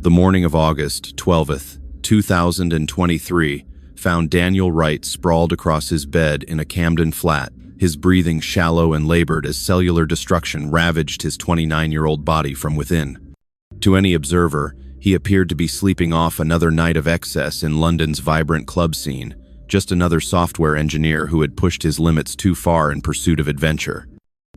The morning of August 12th, 2023, found Daniel Wright sprawled across his bed in a Camden flat, his breathing shallow and labored as cellular destruction ravaged his 29-year-old body from within. To any observer, he appeared to be sleeping off another night of excess in London's vibrant club scene, just another software engineer who had pushed his limits too far in pursuit of adventure.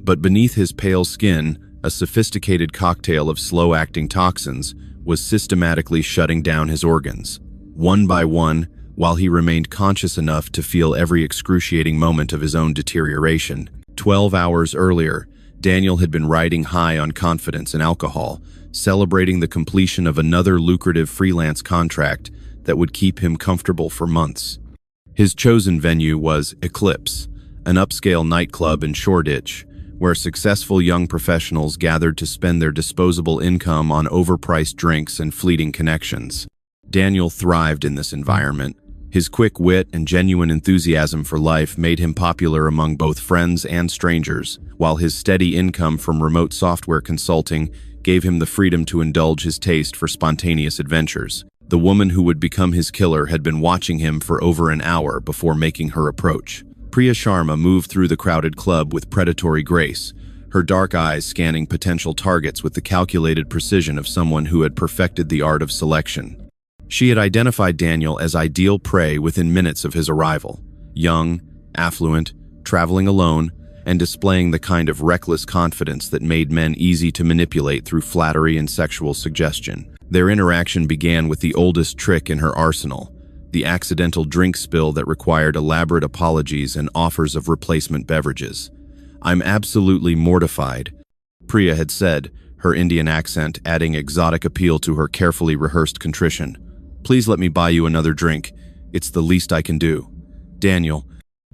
But beneath his pale skin, a sophisticated cocktail of slow-acting toxins was systematically shutting down his organs, one by one, while he remained conscious enough to feel every excruciating moment of his own deterioration. 12 hours earlier, Daniel had been riding high on confidence and alcohol, celebrating the completion of another lucrative freelance contract that would keep him comfortable for months. His chosen venue was Eclipse, an upscale nightclub in Shoreditch, where successful young professionals gathered to spend their disposable income on overpriced drinks and fleeting connections. Daniel thrived in this environment. His quick wit and genuine enthusiasm for life made him popular among both friends and strangers, while his steady income from remote software consulting gave him the freedom to indulge his taste for spontaneous adventures. The woman who would become his killer had been watching him for over an hour before making her approach. Priya Sharma moved through the crowded club with predatory grace, her dark eyes scanning potential targets with the calculated precision of someone who had perfected the art of selection. She had identified Daniel as ideal prey within minutes of his arrival. Young, affluent, traveling alone, and displaying the kind of reckless confidence that made men easy to manipulate through flattery and sexual suggestion. Their interaction began with the oldest trick in her arsenal, the accidental drink spill that required elaborate apologies and offers of replacement beverages. "I'm absolutely mortified," Priya had said, her Indian accent adding exotic appeal to her carefully rehearsed contrition. "Please let me buy you another drink. It's the least I can do." Daniel,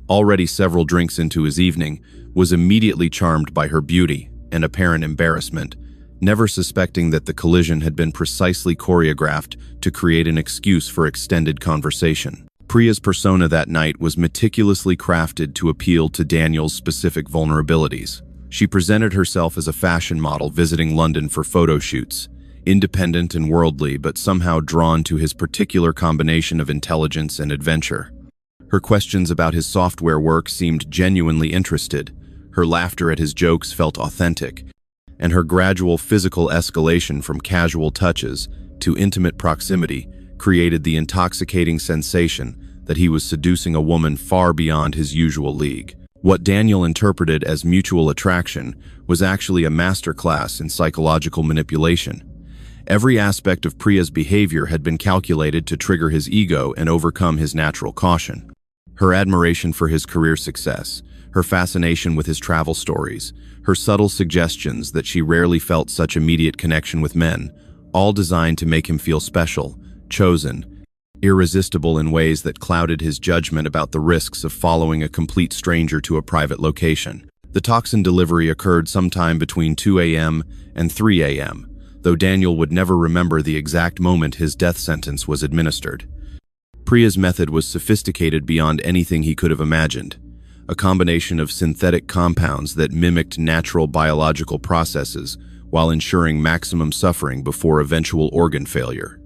already several drinks into his evening, was immediately charmed by her beauty and apparent embarrassment, never suspecting that the collision had been precisely choreographed to create an excuse for extended conversation. Priya's persona that night was meticulously crafted to appeal to Daniel's specific vulnerabilities. She presented herself as a fashion model visiting London for photo shoots, independent and worldly but somehow drawn to his particular combination of intelligence and adventure. Her questions about his software work seemed genuinely interested, her laughter at his jokes felt authentic, and her gradual physical escalation from casual touches to intimate proximity created the intoxicating sensation that he was seducing a woman far beyond his usual league. What Daniel interpreted as mutual attraction was actually a masterclass in psychological manipulation. Every aspect of Priya's behavior had been calculated to trigger his ego and overcome his natural caution. Her admiration for his career success, her fascination with his travel stories, her subtle suggestions that she rarely felt such immediate connection with men, all designed to make him feel special, chosen, irresistible in ways that clouded his judgment about the risks of following a complete stranger to a private location. The toxin delivery occurred sometime between 2 a.m. and 3 a.m., though Daniel would never remember the exact moment his death sentence was administered. Priya's method was sophisticated beyond anything he could have imagined, a combination of synthetic compounds that mimicked natural biological processes while ensuring maximum suffering before eventual organ failure.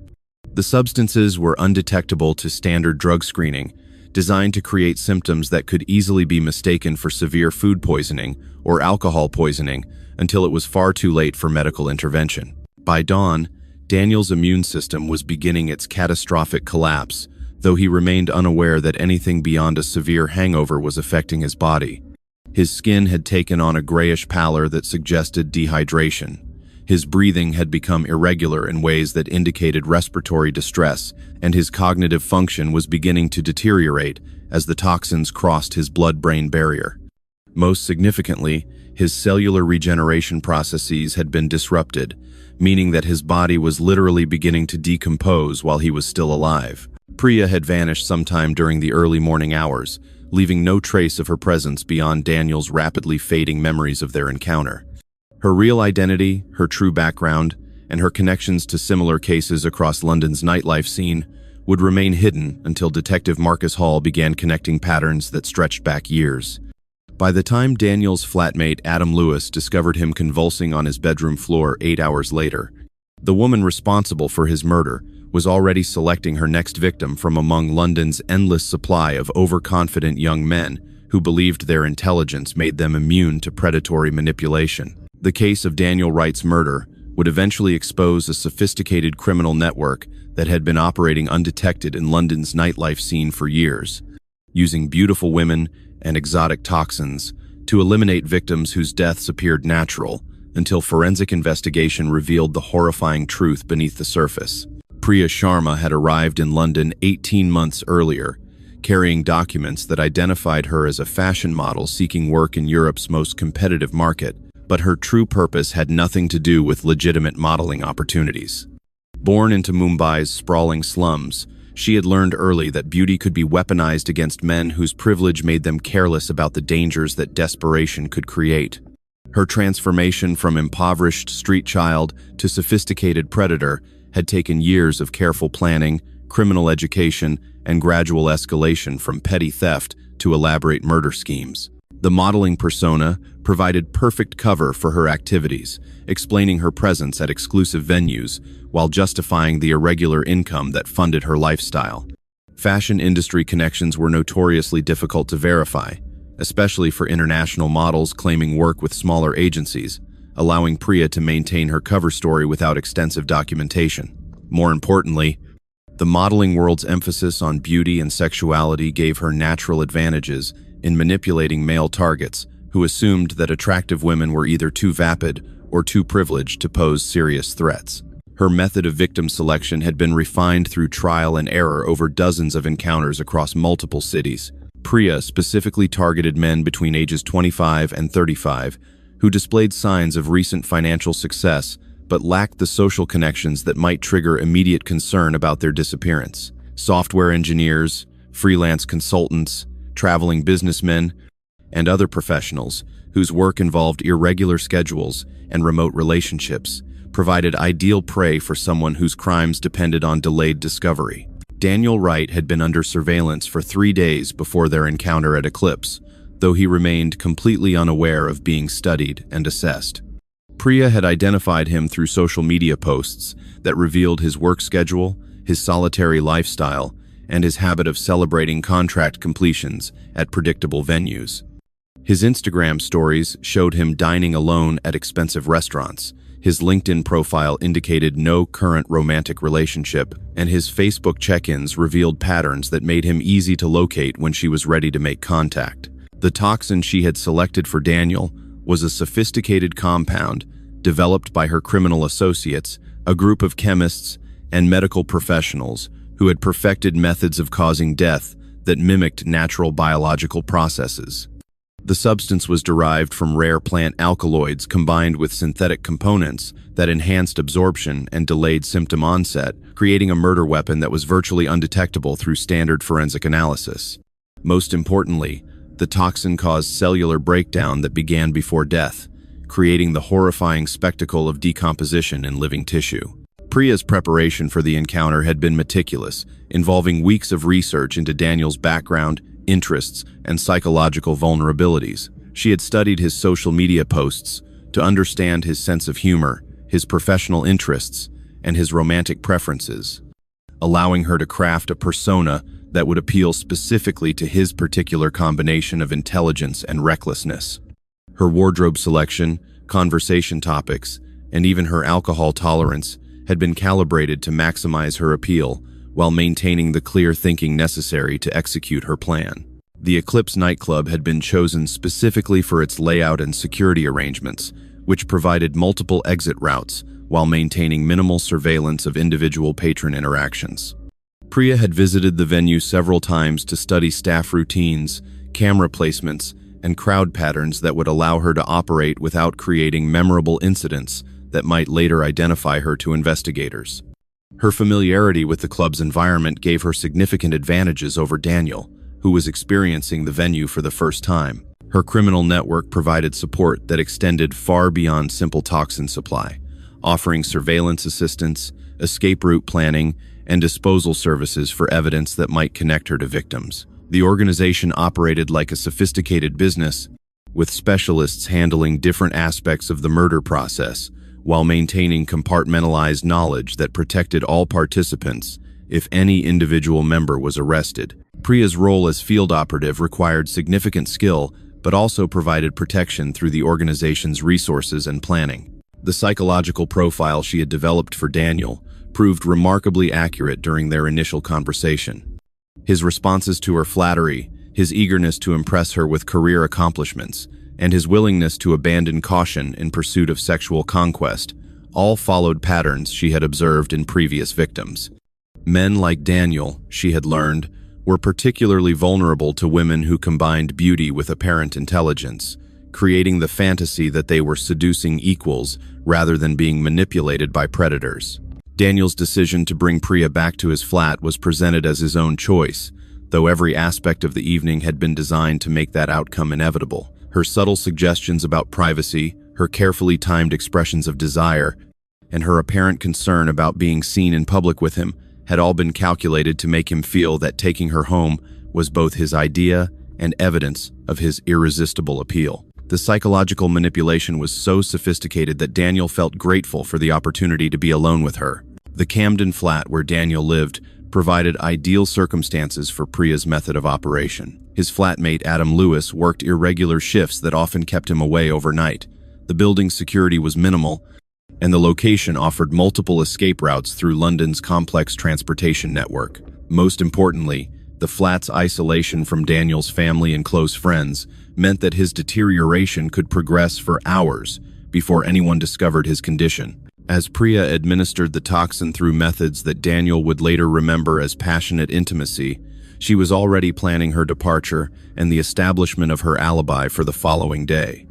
The substances were undetectable to standard drug screening, designed to create symptoms that could easily be mistaken for severe food poisoning or alcohol poisoning until it was far too late for medical intervention. By dawn, Daniel's immune system was beginning its catastrophic collapse, though he remained unaware that anything beyond a severe hangover was affecting his body. His skin had taken on a grayish pallor that suggested dehydration. His breathing had become irregular in ways that indicated respiratory distress, and his cognitive function was beginning to deteriorate as the toxins crossed his blood-brain barrier. Most significantly, his cellular regeneration processes had been disrupted, meaning that his body was literally beginning to decompose while he was still alive. Priya had vanished sometime during the early morning hours, leaving no trace of her presence beyond Daniel's rapidly fading memories of their encounter. Her real identity, her true background, and her connections to similar cases across London's nightlife scene would remain hidden until Detective Marcus Hall began connecting patterns that stretched back years. By the time Daniel's flatmate Adam Lewis discovered him convulsing on his bedroom floor 8 hours later, The woman responsible for his murder was already selecting her next victim from among London's endless supply of overconfident young men who believed their intelligence made them immune to predatory manipulation. The case of Daniel Wright's murder would eventually expose a sophisticated criminal network that had been operating undetected in London's nightlife scene for years, using beautiful women and exotic toxins to eliminate victims whose deaths appeared natural until forensic investigation revealed the horrifying truth beneath the surface. Priya Sharma had arrived in London 18 months earlier, carrying documents that identified her as a fashion model seeking work in Europe's most competitive market, but her true purpose had nothing to do with legitimate modeling opportunities. Born into Mumbai's sprawling slums, she had learned early that beauty could be weaponized against men whose privilege made them careless about the dangers that desperation could create. Her transformation from impoverished street child to sophisticated predator had taken years of careful planning, criminal education, and gradual escalation from petty theft to elaborate murder schemes. The modeling persona provided perfect cover for her activities, explaining her presence at exclusive venues while justifying the irregular income that funded her lifestyle. Fashion industry connections were notoriously difficult to verify, especially for international models claiming work with smaller agencies, allowing Priya to maintain her cover story without extensive documentation. More importantly, the modeling world's emphasis on beauty and sexuality gave her natural advantages in manipulating male targets who assumed that attractive women were either too vapid or too privileged to pose serious threats. Her method of victim selection had been refined through trial and error over dozens of encounters across multiple cities. Priya specifically targeted men between ages 25 and 35 who displayed signs of recent financial success but lacked the social connections that might trigger immediate concern about their disappearance. Software engineers, freelance consultants, traveling businessmen, and other professionals whose work involved irregular schedules and remote relationships provided ideal prey for someone whose crimes depended on delayed discovery. Daniel Wright had been under surveillance for 3 days before their encounter at Eclipse, though he remained completely unaware of being studied and assessed. Priya had identified him through social media posts that revealed his work schedule, his solitary lifestyle, and his habit of celebrating contract completions at predictable venues. His Instagram stories showed him dining alone at expensive restaurants. His LinkedIn profile indicated no current romantic relationship, and his Facebook check-ins revealed patterns that made him easy to locate when she was ready to make contact. The toxin she had selected for Daniel was a sophisticated compound developed by her criminal associates, a group of chemists and medical professionals who had perfected methods of causing death that mimicked natural biological processes. The substance was derived from rare plant alkaloids combined with synthetic components that enhanced absorption and delayed symptom onset, creating a murder weapon that was virtually undetectable through standard forensic analysis. Most importantly, the toxin caused cellular breakdown that began before death, creating the horrifying spectacle of decomposition in living tissue. Priya's preparation for the encounter had been meticulous, involving weeks of research into Daniel's background, interests, and psychological vulnerabilities. She had studied his social media posts to understand his sense of humor, his professional interests, and his romantic preferences, allowing her to craft a persona that would appeal specifically to his particular combination of intelligence and recklessness. Her wardrobe selection, conversation topics, and even her alcohol tolerance had been calibrated to maximize her appeal while maintaining the clear thinking necessary to execute her plan. The Eclipse nightclub had been chosen specifically for its layout and security arrangements, which provided multiple exit routes while maintaining minimal surveillance of individual patron interactions. Priya had visited the venue several times to study staff routines, camera placements, and crowd patterns that would allow her to operate without creating memorable incidents that might later identify her to investigators. Her familiarity with the club's environment gave her significant advantages over Daniel, who was experiencing the venue for the first time. Her criminal network provided support that extended far beyond simple toxin supply, offering surveillance assistance, escape route planning, and disposal services for evidence that might connect her to victims. The organization operated like a sophisticated business, with specialists handling different aspects of the murder process, while maintaining compartmentalized knowledge that protected all participants if any individual member was arrested. Priya's role as field operative required significant skill, but also provided protection through the organization's resources and planning. The psychological profile she had developed for Daniel proved remarkably accurate during their initial conversation. His responses to her flattery, his eagerness to impress her with career accomplishments, and his willingness to abandon caution in pursuit of sexual conquest all followed patterns she had observed in previous victims. Men like Daniel, she had learned, were particularly vulnerable to women who combined beauty with apparent intelligence, creating the fantasy that they were seducing equals rather than being manipulated by predators. Daniel's decision to bring Priya back to his flat was presented as his own choice, though every aspect of the evening had been designed to make that outcome inevitable. Her subtle suggestions about privacy, her carefully timed expressions of desire, and her apparent concern about being seen in public with him had all been calculated to make him feel that taking her home was both his idea and evidence of his irresistible appeal. The psychological manipulation was so sophisticated that Daniel felt grateful for the opportunity to be alone with her. The Camden flat where Daniel lived provided ideal circumstances for Priya's method of operation. His flatmate, Adam Lewis, worked irregular shifts that often kept him away overnight. The building's security was minimal, and the location offered multiple escape routes through London's complex transportation network. Most importantly, the flat's isolation from Daniel's family and close friends meant that his deterioration could progress for hours before anyone discovered his condition. As Priya administered the toxin through methods that Daniel would later remember as passionate intimacy, she was already planning her departure and the establishment of her alibi for the following day.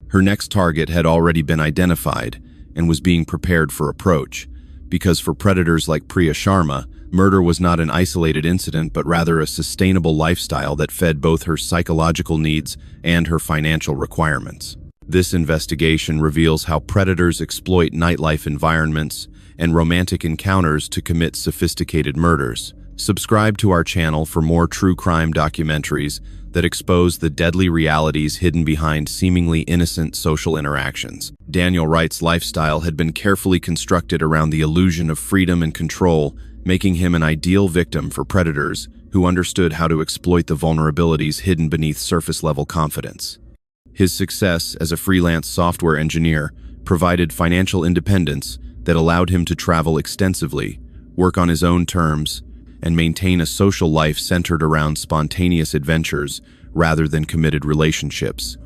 Her next target had already been identified and was being prepared for approach, because for predators like Priya Sharma, murder was not an isolated incident but rather a sustainable lifestyle that fed both her psychological needs and her financial requirements. This investigation reveals how predators exploit nightlife environments and romantic encounters to commit sophisticated murders. Subscribe to our channel for more true crime documentaries that expose the deadly realities hidden behind seemingly innocent social interactions. Daniel Wright's lifestyle had been carefully constructed around the illusion of freedom and control, making him an ideal victim for predators who understood how to exploit the vulnerabilities hidden beneath surface-level confidence. His success as a freelance software engineer provided financial independence that allowed him to travel extensively, work on his own terms, and maintain a social life centered around spontaneous adventures rather than committed relationships.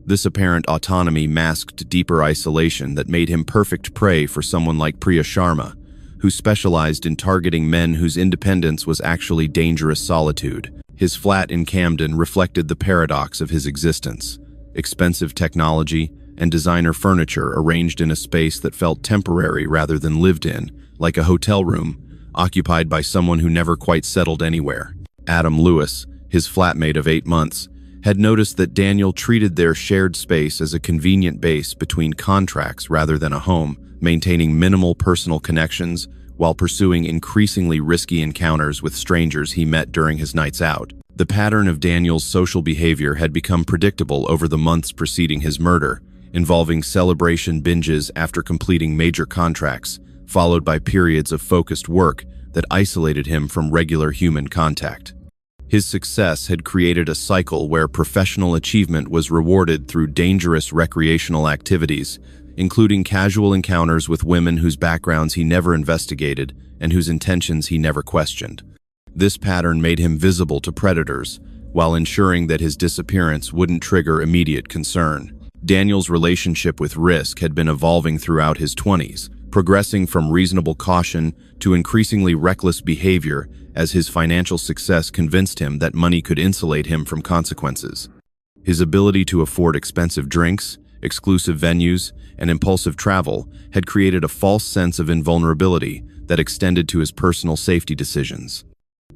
This apparent autonomy masked deeper isolation that made him perfect prey for someone like Priya Sharma, who specialized in targeting men whose independence was actually dangerous solitude. His flat in Camden reflected the paradox of his existence. Expensive technology and designer furniture arranged in a space that felt temporary rather than lived in, like a hotel room, occupied by someone who never quite settled anywhere. Adam Lewis, his flatmate of 8 months, had noticed that Daniel treated their shared space as a convenient base between contracts rather than a home, maintaining minimal personal connections while pursuing increasingly risky encounters with strangers he met during his nights out. The pattern of Daniel's social behavior had become predictable over the months preceding his murder, involving celebration binges after completing major contracts, followed by periods of focused work that isolated him from regular human contact. His success had created a cycle where professional achievement was rewarded through dangerous recreational activities, including casual encounters with women whose backgrounds he never investigated and whose intentions he never questioned. This pattern made him visible to predators, while ensuring that his disappearance wouldn't trigger immediate concern. Daniel's relationship with risk had been evolving throughout his 20s, progressing from reasonable caution to increasingly reckless behavior as his financial success convinced him that money could insulate him from consequences. His ability to afford expensive drinks, exclusive venues, and impulsive travel had created a false sense of invulnerability that extended to his personal safety decisions.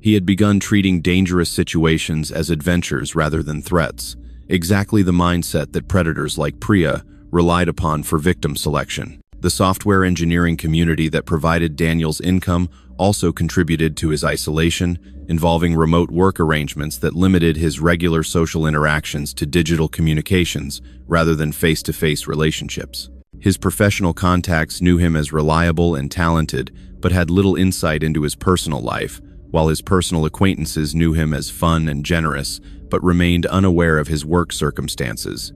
He had begun treating dangerous situations as adventures rather than threats, exactly the mindset that predators like Priya relied upon for victim selection. The software engineering community that provided Daniel's income also contributed to his isolation, involving remote work arrangements that limited his regular social interactions to digital communications rather than face-to-face relationships. His professional contacts knew him as reliable and talented, but had little insight into his personal life, while his personal acquaintances knew him as fun and generous, but remained unaware of his work circumstances.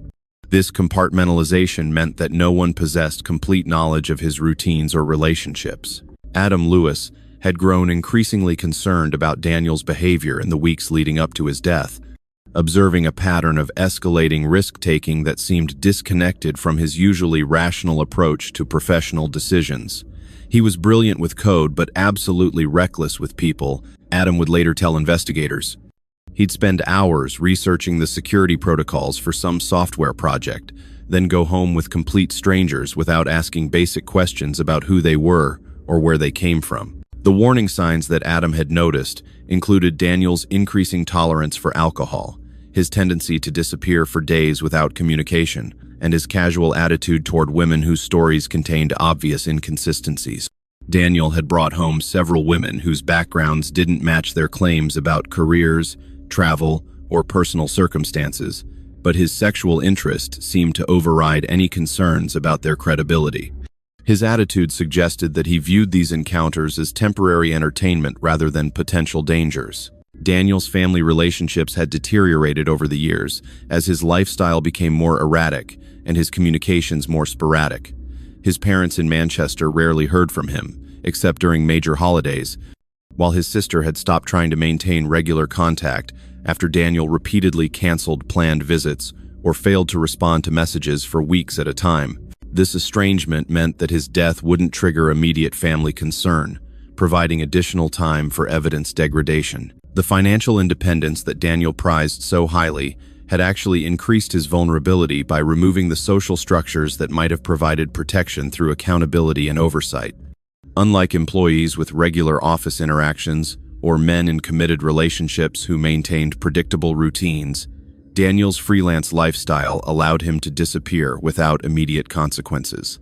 This compartmentalization meant that no one possessed complete knowledge of his routines or relationships. Adam Lewis had grown increasingly concerned about Daniel's behavior in the weeks leading up to his death, observing a pattern of escalating risk-taking that seemed disconnected from his usually rational approach to professional decisions. He was brilliant with code, but absolutely reckless with people, Adam would later tell investigators. He'd spend hours researching the security protocols for some software project, then go home with complete strangers without asking basic questions about who they were or where they came from. The warning signs that Adam had noticed included Daniel's increasing tolerance for alcohol, his tendency to disappear for days without communication, and his casual attitude toward women whose stories contained obvious inconsistencies. Daniel had brought home several women whose backgrounds didn't match their claims about careers, travel, or personal circumstances, but his sexual interest seemed to override any concerns about their credibility. His attitude suggested that he viewed these encounters as temporary entertainment rather than potential dangers. Daniel's family relationships had deteriorated over the years as his lifestyle became more erratic and his communications more sporadic. His parents in Manchester rarely heard from him, except during major holidays, while his sister had stopped trying to maintain regular contact after Daniel repeatedly canceled planned visits or failed to respond to messages for weeks at a time. This estrangement meant that his death wouldn't trigger immediate family concern, providing additional time for evidence degradation. The financial independence that Daniel prized so highly had actually increased his vulnerability by removing the social structures that might have provided protection through accountability and oversight. Unlike employees with regular office interactions or men in committed relationships who maintained predictable routines, Daniel's freelance lifestyle allowed him to disappear without immediate consequences.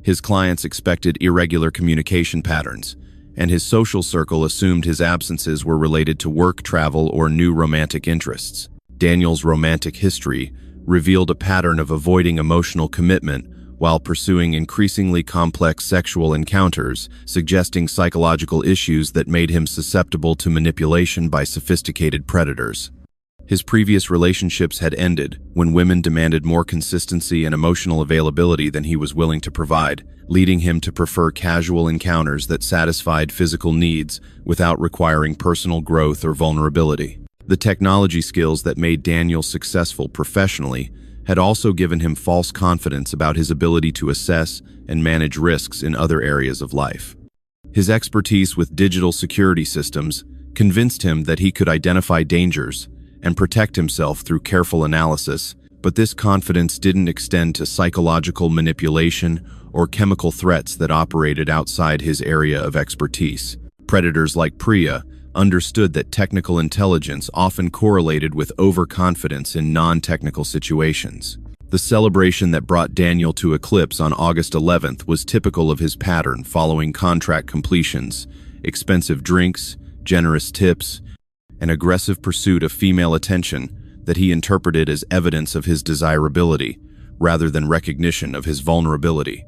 His clients expected irregular communication patterns, and his social circle assumed his absences were related to work travel or new romantic interests. Daniel's romantic history revealed a pattern of avoiding emotional commitment while pursuing increasingly complex sexual encounters, suggesting psychological issues that made him susceptible to manipulation by sophisticated predators. His previous relationships had ended when women demanded more consistency and emotional availability than he was willing to provide, leading him to prefer casual encounters that satisfied physical needs without requiring personal growth or vulnerability. The technology skills that made Daniel successful professionally had also given him false confidence about his ability to assess and manage risks in other areas of life. His expertise with digital security systems convinced him that he could identify dangers and protect himself through careful analysis, but this confidence didn't extend to psychological manipulation or chemical threats that operated outside his area of expertise. Predators like Priya understood that technical intelligence often correlated with overconfidence in non-technical situations. The celebration that brought Daniel to Eclipse on August 11th was typical of his pattern following contract completions: expensive drinks, generous tips, an aggressive pursuit of female attention that he interpreted as evidence of his desirability, rather than recognition of his vulnerability.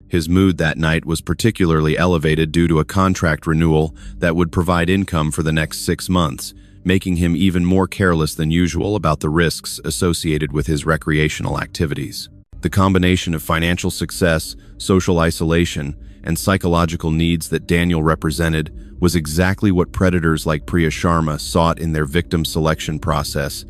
His mood that night was particularly elevated due to a contract renewal that would provide income for the next 6 months, making him even more careless than usual about the risks associated with his recreational activities. The combination of financial success, social isolation, and psychological needs that Daniel represented was exactly what predators like Priya Sharma sought in their victim selection process,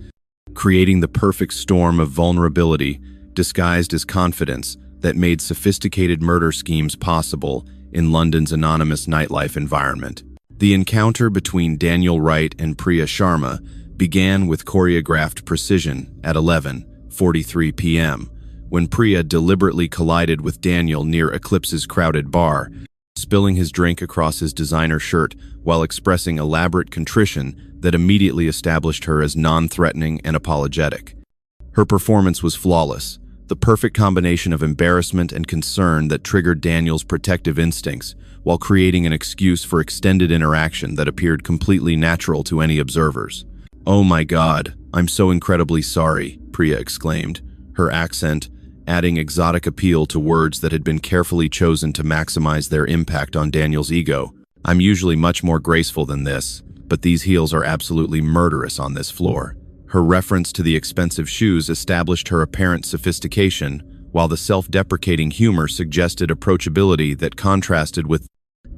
creating the perfect storm of vulnerability disguised as confidence that made sophisticated murder schemes possible in London's anonymous nightlife environment. The encounter between Daniel Wright and Priya Sharma began with choreographed precision at 11:43 p.m., when Priya deliberately collided with Daniel near Eclipse's crowded bar, spilling his drink across his designer shirt while expressing elaborate contrition that immediately established her as non-threatening and apologetic. Her performance was flawless, the perfect combination of embarrassment and concern that triggered Daniel's protective instincts, while creating an excuse for extended interaction that appeared completely natural to any observers. "Oh my God, I'm so incredibly sorry," Priya exclaimed, her accent adding exotic appeal to words that had been carefully chosen to maximize their impact on Daniel's ego. "I'm usually much more graceful than this, but these heels are absolutely murderous on this floor." Her reference to the expensive shoes established her apparent sophistication, while the self-deprecating humor suggested approachability that contrasted with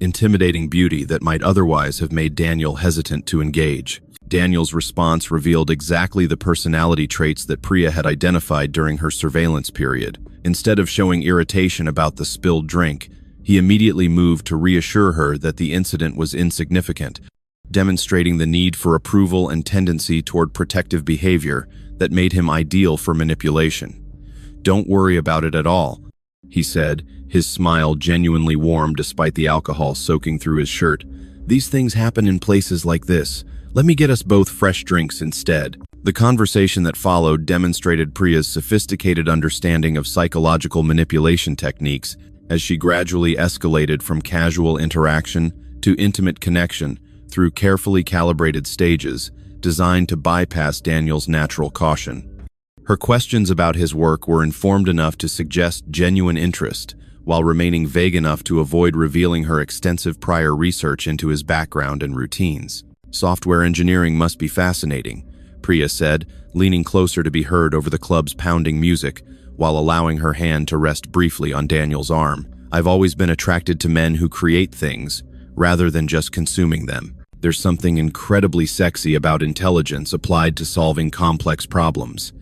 intimidating beauty that might otherwise have made Daniel hesitant to engage. Daniel's response revealed exactly the personality traits that Priya had identified during her surveillance period. Instead of showing irritation about the spilled drink, he immediately moved to reassure her that the incident was insignificant, demonstrating the need for approval and tendency toward protective behavior that made him ideal for manipulation. "Don't worry about it at all," he said, his smile genuinely warm despite the alcohol soaking through his shirt. "These things happen in places like this. Let me get us both fresh drinks instead." The conversation that followed demonstrated Priya's sophisticated understanding of psychological manipulation techniques as she gradually escalated from casual interaction to intimate connection through carefully calibrated stages designed to bypass Daniel's natural caution. Her questions about his work were informed enough to suggest genuine interest, while remaining vague enough to avoid revealing her extensive prior research into his background and routines. "Software engineering must be fascinating," Priya said, leaning closer to be heard over the club's pounding music, while allowing her hand to rest briefly on Daniel's arm. "I've always been attracted to men who create things, rather than just consuming them. There's something incredibly sexy about intelligence applied to solving complex problems."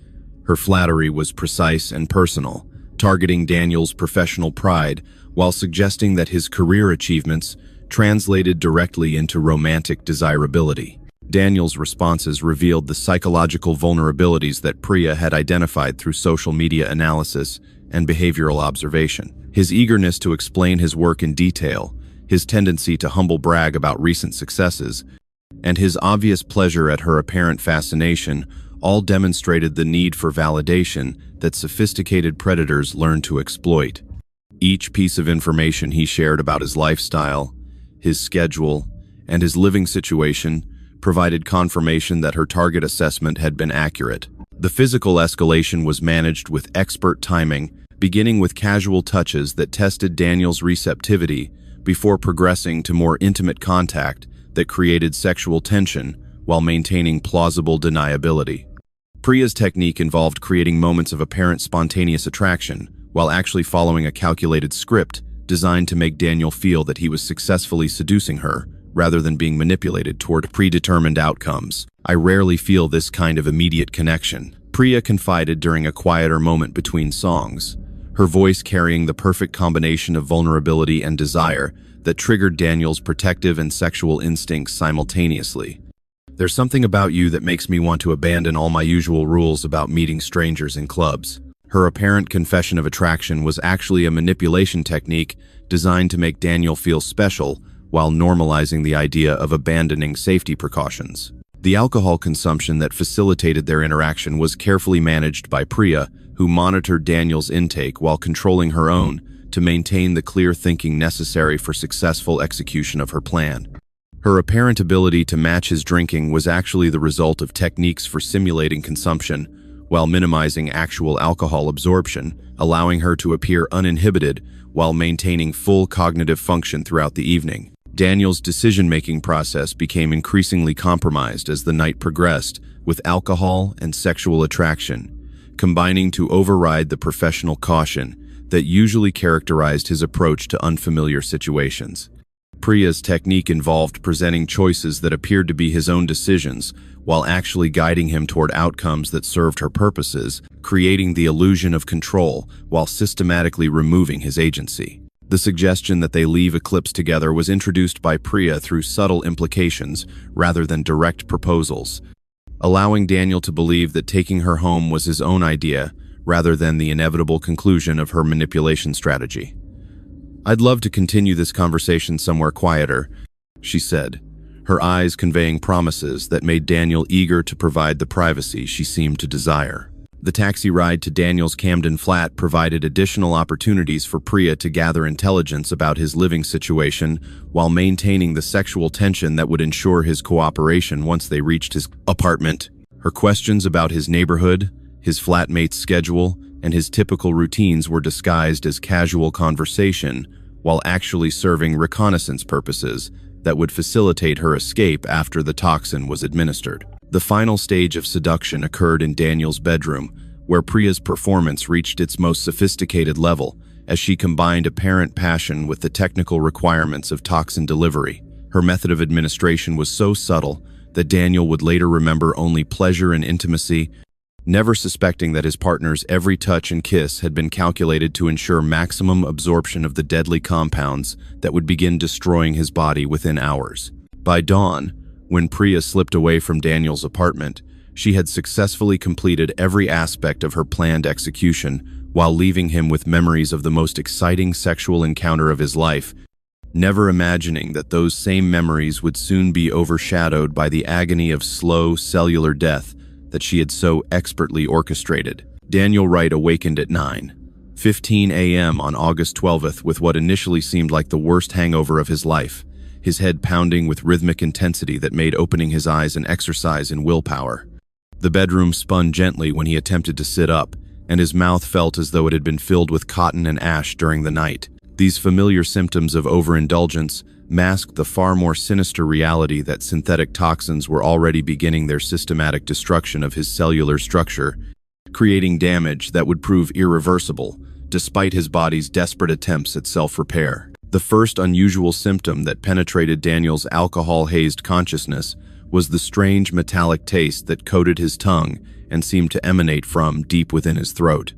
Her flattery was precise and personal, targeting Daniel's professional pride while suggesting that his career achievements translated directly into romantic desirability. Daniel's responses revealed the psychological vulnerabilities that Priya had identified through social media analysis and behavioral observation. His eagerness to explain his work in detail, his tendency to humble brag about recent successes, and his obvious pleasure at her apparent fascination all demonstrated the need for validation that sophisticated predators learn to exploit. Each piece of information he shared about his lifestyle, his schedule, and his living situation provided confirmation that her target assessment had been accurate. The physical escalation was managed with expert timing, beginning with casual touches that tested Daniel's receptivity before progressing to more intimate contact that created sexual tension while maintaining plausible deniability. Priya's technique involved creating moments of apparent spontaneous attraction while actually following a calculated script designed to make Daniel feel that he was successfully seducing her rather than being manipulated toward predetermined outcomes. "I rarely feel this kind of immediate connection," Priya confided during a quieter moment between songs, her voice carrying the perfect combination of vulnerability and desire that triggered Daniel's protective and sexual instincts simultaneously. "There's something about you that makes me want to abandon all my usual rules about meeting strangers in clubs." Her apparent confession of attraction was actually a manipulation technique designed to make Daniel feel special while normalizing the idea of abandoning safety precautions. The alcohol consumption that facilitated their interaction was carefully managed by Priya, who monitored Daniel's intake while controlling her own to maintain the clear thinking necessary for successful execution of her plan. Her apparent ability to match his drinking was actually the result of techniques for simulating consumption while minimizing actual alcohol absorption, allowing her to appear uninhibited while maintaining full cognitive function throughout the evening. Daniel's decision-making process became increasingly compromised as the night progressed, with alcohol and sexual attraction combining to override the professional caution that usually characterized his approach to unfamiliar situations. Priya's technique involved presenting choices that appeared to be his own decisions, while actually guiding him toward outcomes that served her purposes, creating the illusion of control while systematically removing his agency. The suggestion that they leave Eclipse together was introduced by Priya through subtle implications rather than direct proposals, allowing Daniel to believe that taking her home was his own idea rather than the inevitable conclusion of her manipulation strategy. "I'd love to continue this conversation somewhere quieter," she said, her eyes conveying promises that made Daniel eager to provide the privacy she seemed to desire. The taxi ride to Daniel's Camden flat provided additional opportunities for Priya to gather intelligence about his living situation while maintaining the sexual tension that would ensure his cooperation once they reached his apartment. Her questions about his neighborhood, his flatmate's schedule, and his typical routines were disguised as casual conversation while actually serving reconnaissance purposes that would facilitate her escape after the toxin was administered. The final stage of seduction occurred in Daniel's bedroom, where Priya's performance reached its most sophisticated level as she combined apparent passion with the technical requirements of toxin delivery. Her method of administration was so subtle that Daniel would later remember only pleasure and intimacy, never suspecting that his partner's every touch and kiss had been calculated to ensure maximum absorption of the deadly compounds that would begin destroying his body within hours. By dawn, when Priya slipped away from Daniel's apartment, she had successfully completed every aspect of her planned execution while leaving him with memories of the most exciting sexual encounter of his life, never imagining that those same memories would soon be overshadowed by the agony of slow cellular death that she had so expertly orchestrated. Daniel Wright awakened at 9:15 a.m. on August 12th with what initially seemed like the worst hangover of his life, his head pounding with rhythmic intensity that made opening his eyes an exercise in willpower. The bedroom spun gently when he attempted to sit up, and his mouth felt as though it had been filled with cotton and ash during the night. These familiar symptoms of overindulgence masked the far more sinister reality that synthetic toxins were already beginning their systematic destruction of his cellular structure, creating damage that would prove irreversible, despite his body's desperate attempts at self-repair. The first unusual symptom that penetrated Daniel's alcohol-hazed consciousness was the strange metallic taste that coated his tongue and seemed to emanate from deep within his throat.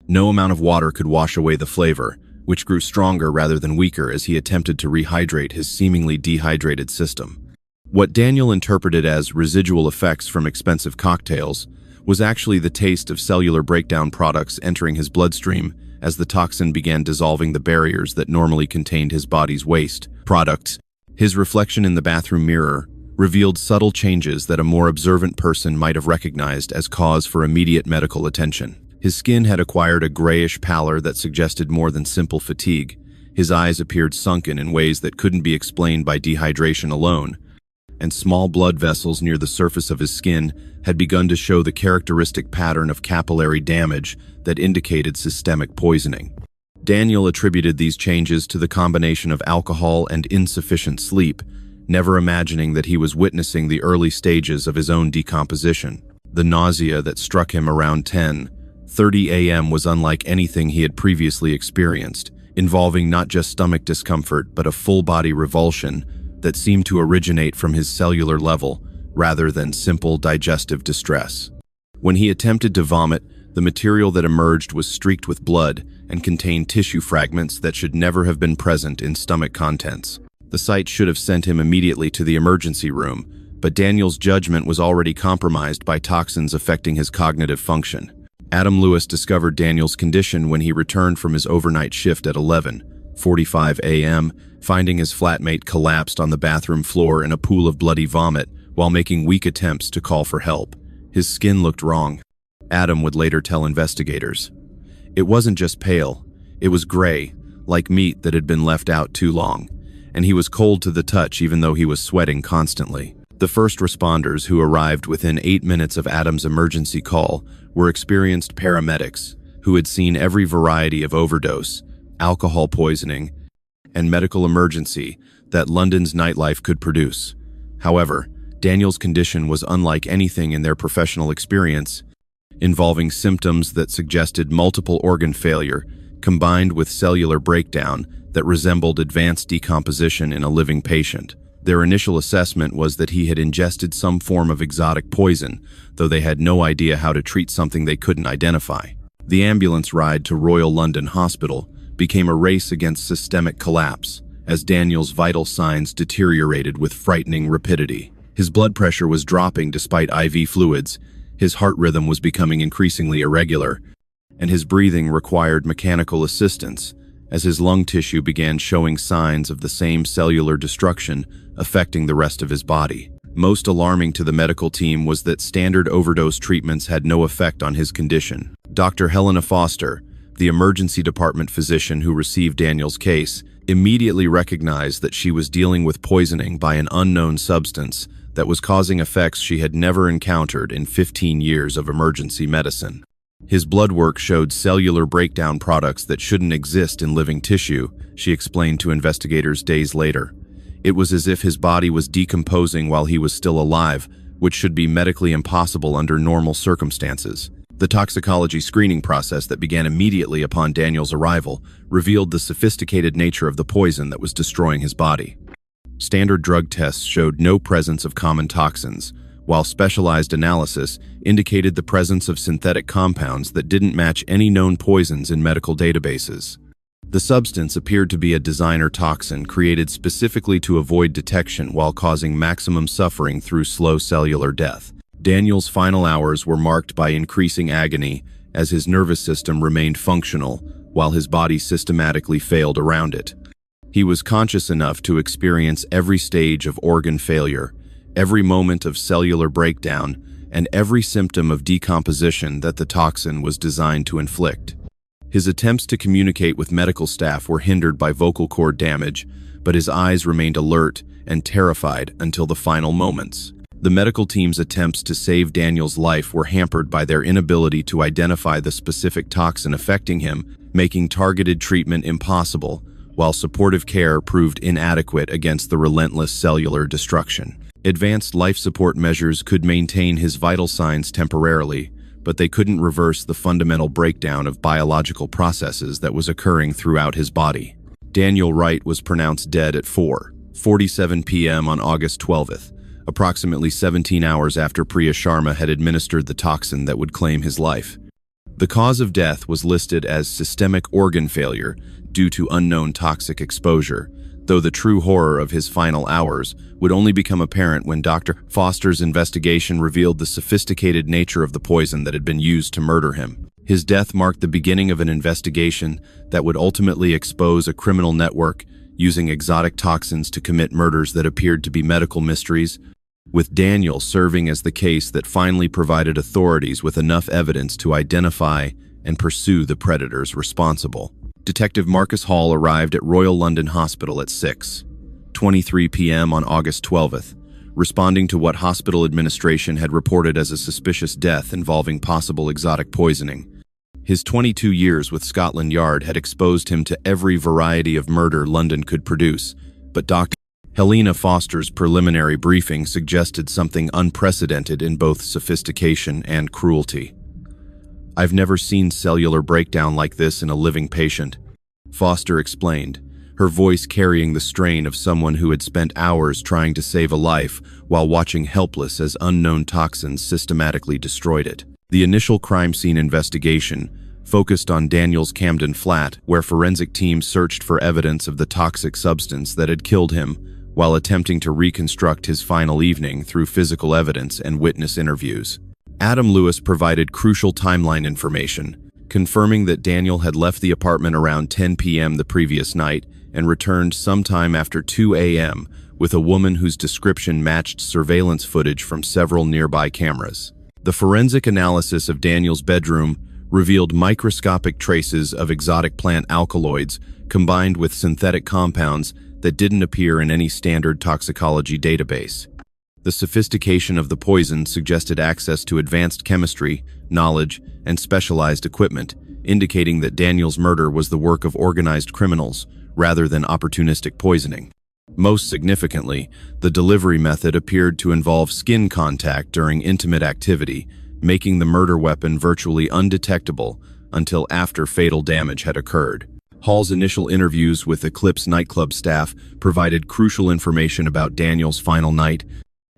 No amount of water could wash away the flavor, which grew stronger rather than weaker as he attempted to rehydrate his seemingly dehydrated system. What Daniel interpreted as residual effects from expensive cocktails was actually the taste of cellular breakdown products entering his bloodstream as the toxin began dissolving the barriers that normally contained his body's waste products. His reflection in the bathroom mirror revealed subtle changes that a more observant person might have recognized as cause for immediate medical attention. His skin had acquired a grayish pallor that suggested more than simple fatigue. His eyes appeared sunken in ways that couldn't be explained by dehydration alone, and small blood vessels near the surface of his skin had begun to show the characteristic pattern of capillary damage that indicated systemic poisoning. Daniel attributed these changes to the combination of alcohol and insufficient sleep, never imagining that he was witnessing the early stages of his own decomposition. The nausea that struck him around 10:30 a.m. was unlike anything he had previously experienced, involving not just stomach discomfort but a full-body revulsion that seemed to originate from his cellular level rather than simple digestive distress. When he attempted to vomit, the material that emerged was streaked with blood and contained tissue fragments that should never have been present in stomach contents. The sight should have sent him immediately to the emergency room, but Daniel's judgment was already compromised by toxins affecting his cognitive function. Adam Lewis discovered Daniel's condition when he returned from his overnight shift at 11:45 a.m., finding his flatmate collapsed on the bathroom floor in a pool of bloody vomit while making weak attempts to call for help. His skin looked wrong. Adam would later tell investigators. It wasn't just pale, it was gray, like meat that had been left out too long, and he was cold to the touch even though he was sweating constantly. The first responders who arrived within 8 minutes of Adam's emergency call were experienced paramedics who had seen every variety of overdose, alcohol poisoning, and medical emergency that London's nightlife could produce. However, Daniel's condition was unlike anything in their professional experience, involving symptoms that suggested multiple organ failure combined with cellular breakdown that resembled advanced decomposition in a living patient. Their initial assessment was that he had ingested some form of exotic poison, though they had no idea how to treat something they couldn't identify. The ambulance ride to Royal London Hospital became a race against systemic collapse, as Daniel's vital signs deteriorated with frightening rapidity. His blood pressure was dropping despite IV fluids, his heart rhythm was becoming increasingly irregular, and his breathing required mechanical assistance as his lung tissue began showing signs of the same cellular destruction affecting the rest of his body. Most alarming to the medical team was that standard overdose treatments had no effect on his condition. Dr. Helena Foster, the emergency department physician who received Daniel's case, immediately recognized that she was dealing with poisoning by an unknown substance that was causing effects she had never encountered in 15 years of emergency medicine. His blood work showed cellular breakdown products that shouldn't exist in living tissue, she explained to investigators days later. It was as if his body was decomposing while he was still alive, which should be medically impossible under normal circumstances. The toxicology screening process that began immediately upon Daniel's arrival revealed the sophisticated nature of the poison that was destroying his body. Standard drug tests showed no presence of common toxins, while specialized analysis indicated the presence of synthetic compounds that didn't match any known poisons in medical databases. The substance appeared to be a designer toxin created specifically to avoid detection while causing maximum suffering through slow cellular death. Daniel's final hours were marked by increasing agony as his nervous system remained functional while his body systematically failed around it. He was conscious enough to experience every stage of organ failure, every moment of cellular breakdown, and every symptom of decomposition that the toxin was designed to inflict. His attempts to communicate with medical staff were hindered by vocal cord damage, but his eyes remained alert and terrified until the final moments. The medical team's attempts to save Daniel's life were hampered by their inability to identify the specific toxin affecting him, making targeted treatment impossible, while supportive care proved inadequate against the relentless cellular destruction. Advanced life support measures could maintain his vital signs temporarily, but they couldn't reverse the fundamental breakdown of biological processes that was occurring throughout his body. Daniel Wright was pronounced dead at 4:47 p.m. on August 12th, approximately 17 hours after Priya Sharma had administered the toxin that would claim his life. The cause of death was listed as systemic organ failure due to unknown toxic exposure, though the true horror of his final hours would only become apparent when Dr. Foster's investigation revealed the sophisticated nature of the poison that had been used to murder him. His death marked the beginning of an investigation that would ultimately expose a criminal network using exotic toxins to commit murders that appeared to be medical mysteries, with Daniel serving as the case that finally provided authorities with enough evidence to identify and pursue the predators responsible. Detective Marcus Hall arrived at Royal London Hospital at 6:23 p.m. on August 12th, responding to what hospital administration had reported as a suspicious death involving possible exotic poisoning. His 22 years with Scotland Yard had exposed him to every variety of murder London could produce, but Dr. Helena Foster's preliminary briefing suggested something unprecedented in both sophistication and cruelty. "I've never seen cellular breakdown like this in a living patient," Foster explained, her voice carrying the strain of someone who had spent hours trying to save a life while watching helpless as unknown toxins systematically destroyed it. The initial crime scene investigation focused on Daniel's Camden flat, where forensic teams searched for evidence of the toxic substance that had killed him, while attempting to reconstruct his final evening through physical evidence and witness interviews. Adam Lewis provided crucial timeline information, confirming that Daniel had left the apartment around 10 p.m. the previous night and returned sometime after 2 a.m. with a woman whose description matched surveillance footage from several nearby cameras. The forensic analysis of Daniel's bedroom revealed microscopic traces of exotic plant alkaloids combined with synthetic compounds that didn't appear in any standard toxicology database. The sophistication of the poison suggested access to advanced chemistry, knowledge, and specialized equipment, indicating that Daniel's murder was the work of organized criminals rather than opportunistic poisoning. Most significantly, the delivery method appeared to involve skin contact during intimate activity, making the murder weapon virtually undetectable until after fatal damage had occurred. Hall's initial interviews with Eclipse nightclub staff provided crucial information about Daniel's final night,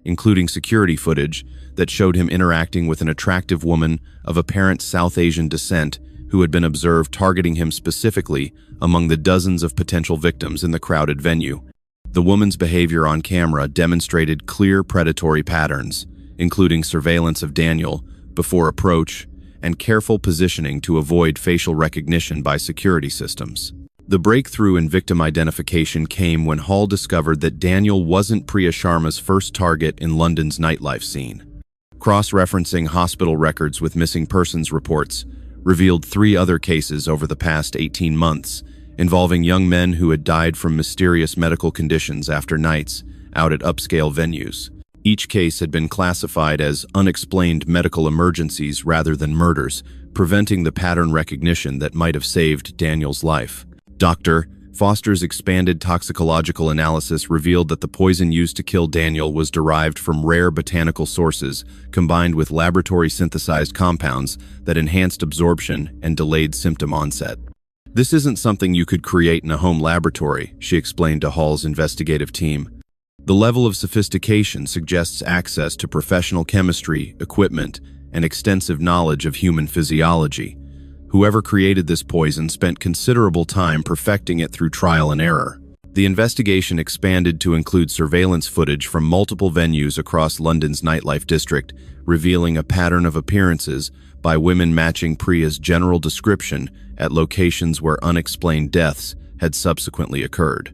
including security footage that showed him interacting with an attractive woman of apparent South Asian descent who had been observed targeting him specifically among the dozens of potential victims in the crowded venue. The woman's behavior on camera demonstrated clear predatory patterns, including surveillance of Daniel before approach and careful positioning to avoid facial recognition by security systems. The breakthrough in victim identification came when Hall discovered that Daniel wasn't Priya Sharma's first target in London's nightlife scene. Cross-referencing hospital records with missing persons reports revealed 3 other cases over the past 18 months involving young men who had died from mysterious medical conditions after nights out at upscale venues. Each case had been classified as unexplained medical emergencies rather than murders, preventing the pattern recognition that might have saved Daniel's life. Dr. Foster's expanded toxicological analysis revealed that the poison used to kill Daniel was derived from rare botanical sources, combined with laboratory-synthesized compounds that enhanced absorption and delayed symptom onset. "This isn't something you could create in a home laboratory," she explained to Hall's investigative team. "The level of sophistication suggests access to professional chemistry, equipment, and extensive knowledge of human physiology. Whoever created this poison spent considerable time perfecting it through trial and error." The investigation expanded to include surveillance footage from multiple venues across London's nightlife district, revealing a pattern of appearances by women matching Priya's general description at locations where unexplained deaths had subsequently occurred.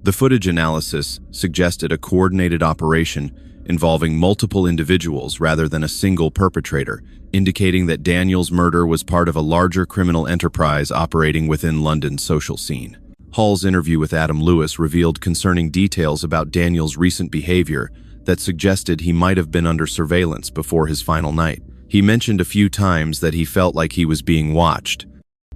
The footage analysis suggested a coordinated operation involving multiple individuals rather than a single perpetrator, indicating that Daniel's murder was part of a larger criminal enterprise operating within London's social scene. Hall's interview with Adam Lewis revealed concerning details about Daniel's recent behavior that suggested he might have been under surveillance before his final night. He mentioned a few times that he felt like he was being watched.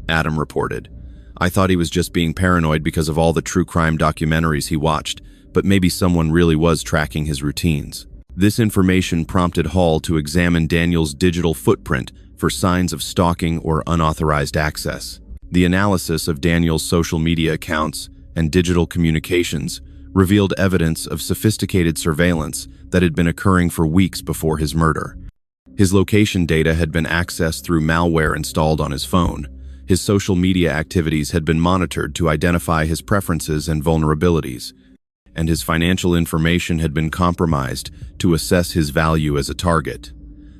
Adam reported, "I thought he was just being paranoid because of all the true crime documentaries he watched, but maybe someone really was tracking his routines." This information prompted Hall to examine Daniel's digital footprint for signs of stalking or unauthorized access. The analysis of Daniel's social media accounts and digital communications revealed evidence of sophisticated surveillance that had been occurring for weeks before his murder. His location data had been accessed through malware installed on his phone. His social media activities had been monitored to identify his preferences and vulnerabilities, and his financial information had been compromised to assess his value as a target.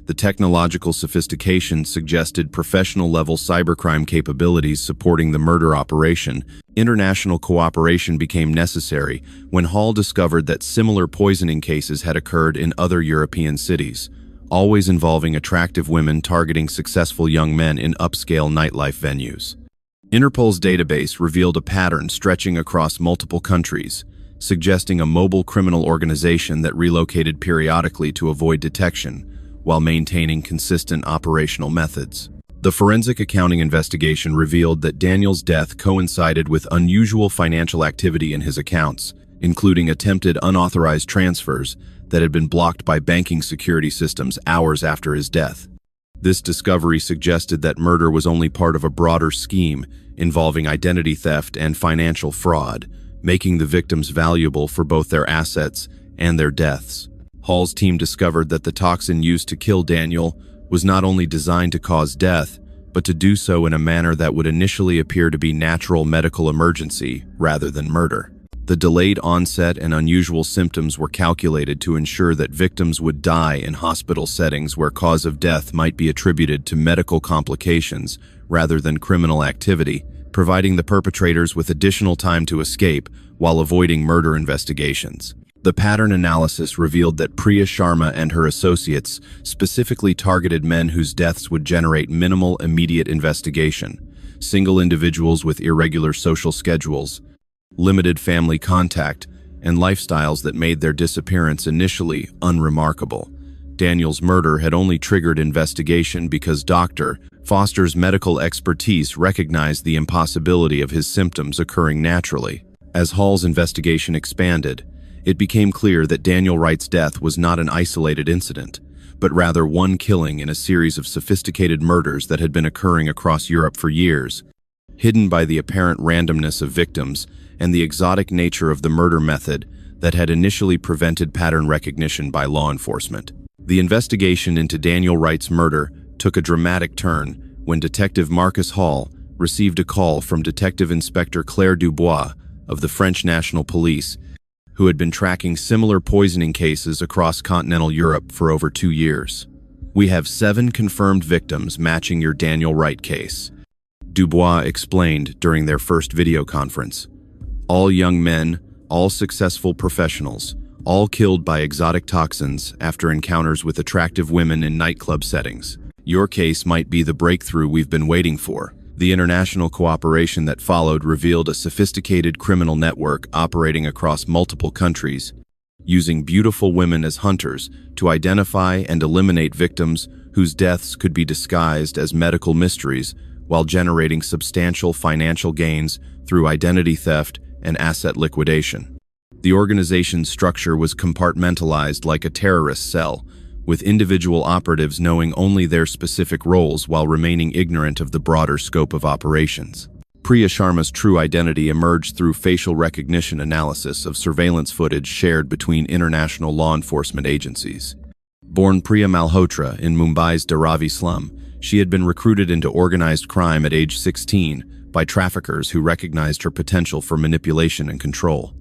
The technological sophistication suggested professional-level cybercrime capabilities supporting the murder operation. International cooperation became necessary when Hall discovered that similar poisoning cases had occurred in other European cities, always involving attractive women targeting successful young men in upscale nightlife venues. Interpol's database revealed a pattern stretching across multiple countries, suggesting a mobile criminal organization that relocated periodically to avoid detection while maintaining consistent operational methods. The forensic accounting investigation revealed that Daniel's death coincided with unusual financial activity in his accounts, including attempted unauthorized transfers that had been blocked by banking security systems hours after his death. This discovery suggested that murder was only part of a broader scheme involving identity theft and financial fraud, making the victims valuable for both their assets and their deaths. Hall's team discovered that the toxin used to kill Daniel was not only designed to cause death, but to do so in a manner that would initially appear to be natural medical emergency rather than murder. The delayed onset and unusual symptoms were calculated to ensure that victims would die in hospital settings where cause of death might be attributed to medical complications rather than criminal activity, providing the perpetrators with additional time to escape while avoiding murder investigations. The pattern analysis revealed that Priya Sharma and her associates specifically targeted men whose deaths would generate minimal immediate investigation, single individuals with irregular social schedules, limited family contact, and lifestyles that made their disappearance initially unremarkable. Daniel's murder had only triggered investigation because Dr. Foster's medical expertise recognized the impossibility of his symptoms occurring naturally. As Hall's investigation expanded, it became clear that Daniel Wright's death was not an isolated incident, but rather one killing in a series of sophisticated murders that had been occurring across Europe for years. Hidden by the apparent randomness of victims and the exotic nature of the murder method that had initially prevented pattern recognition by law enforcement. The investigation into Daniel Wright's murder took a dramatic turn when Detective Marcus Hall received a call from Detective Inspector Claire Dubois of the French National Police, who had been tracking similar poisoning cases across continental Europe for over 2 years. "We have 7 confirmed victims matching your Daniel Wright case," Dubois explained during their first video conference. "All young men, all successful professionals, all killed by exotic toxins after encounters with attractive women in nightclub settings. Your case might be the breakthrough we've been waiting for." The international cooperation that followed revealed a sophisticated criminal network operating across multiple countries, using beautiful women as hunters to identify and eliminate victims whose deaths could be disguised as medical mysteries while generating substantial financial gains through identity theft and asset liquidation. The organization's structure was compartmentalized like a terrorist cell, with individual operatives knowing only their specific roles while remaining ignorant of the broader scope of operations. Priya Sharma's true identity emerged through facial recognition analysis of surveillance footage shared between international law enforcement agencies. Born Priya Malhotra in Mumbai's Dharavi slum, she had been recruited into organized crime at age 16 by traffickers who recognized her potential for manipulation and control.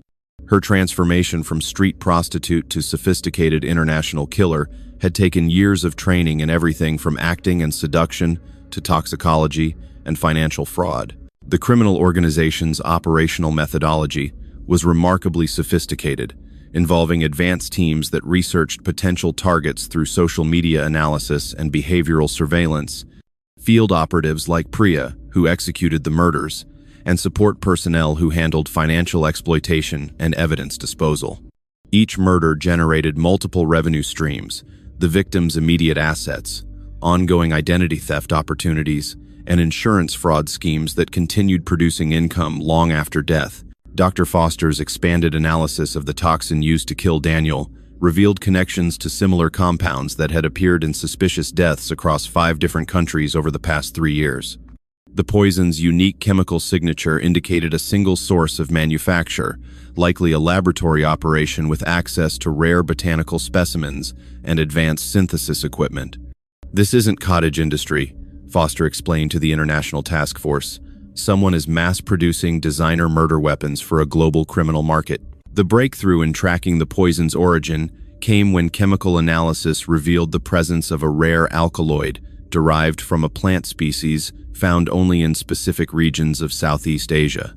Her transformation from street prostitute to sophisticated international killer had taken years of training in everything from acting and seduction to toxicology and financial fraud. The criminal organization's operational methodology was remarkably sophisticated, involving advanced teams that researched potential targets through social media analysis and behavioral surveillance, field operatives like Priya, who executed the murders, and support personnel who handled financial exploitation and evidence disposal. Each murder generated multiple revenue streams, the victim's immediate assets, ongoing identity theft opportunities, and insurance fraud schemes that continued producing income long after death. Dr. Foster's expanded analysis of the toxin used to kill Daniel revealed connections to similar compounds that had appeared in suspicious deaths across 5 different countries over the past 3 years. The poison's unique chemical signature indicated a single source of manufacture, likely a laboratory operation with access to rare botanical specimens and advanced synthesis equipment. "This isn't cottage industry," Foster explained to the International Task Force. "Someone is mass-producing designer murder weapons for a global criminal market." The breakthrough in tracking the poison's origin came when chemical analysis revealed the presence of a rare alkaloid derived from a plant species found only in specific regions of Southeast Asia.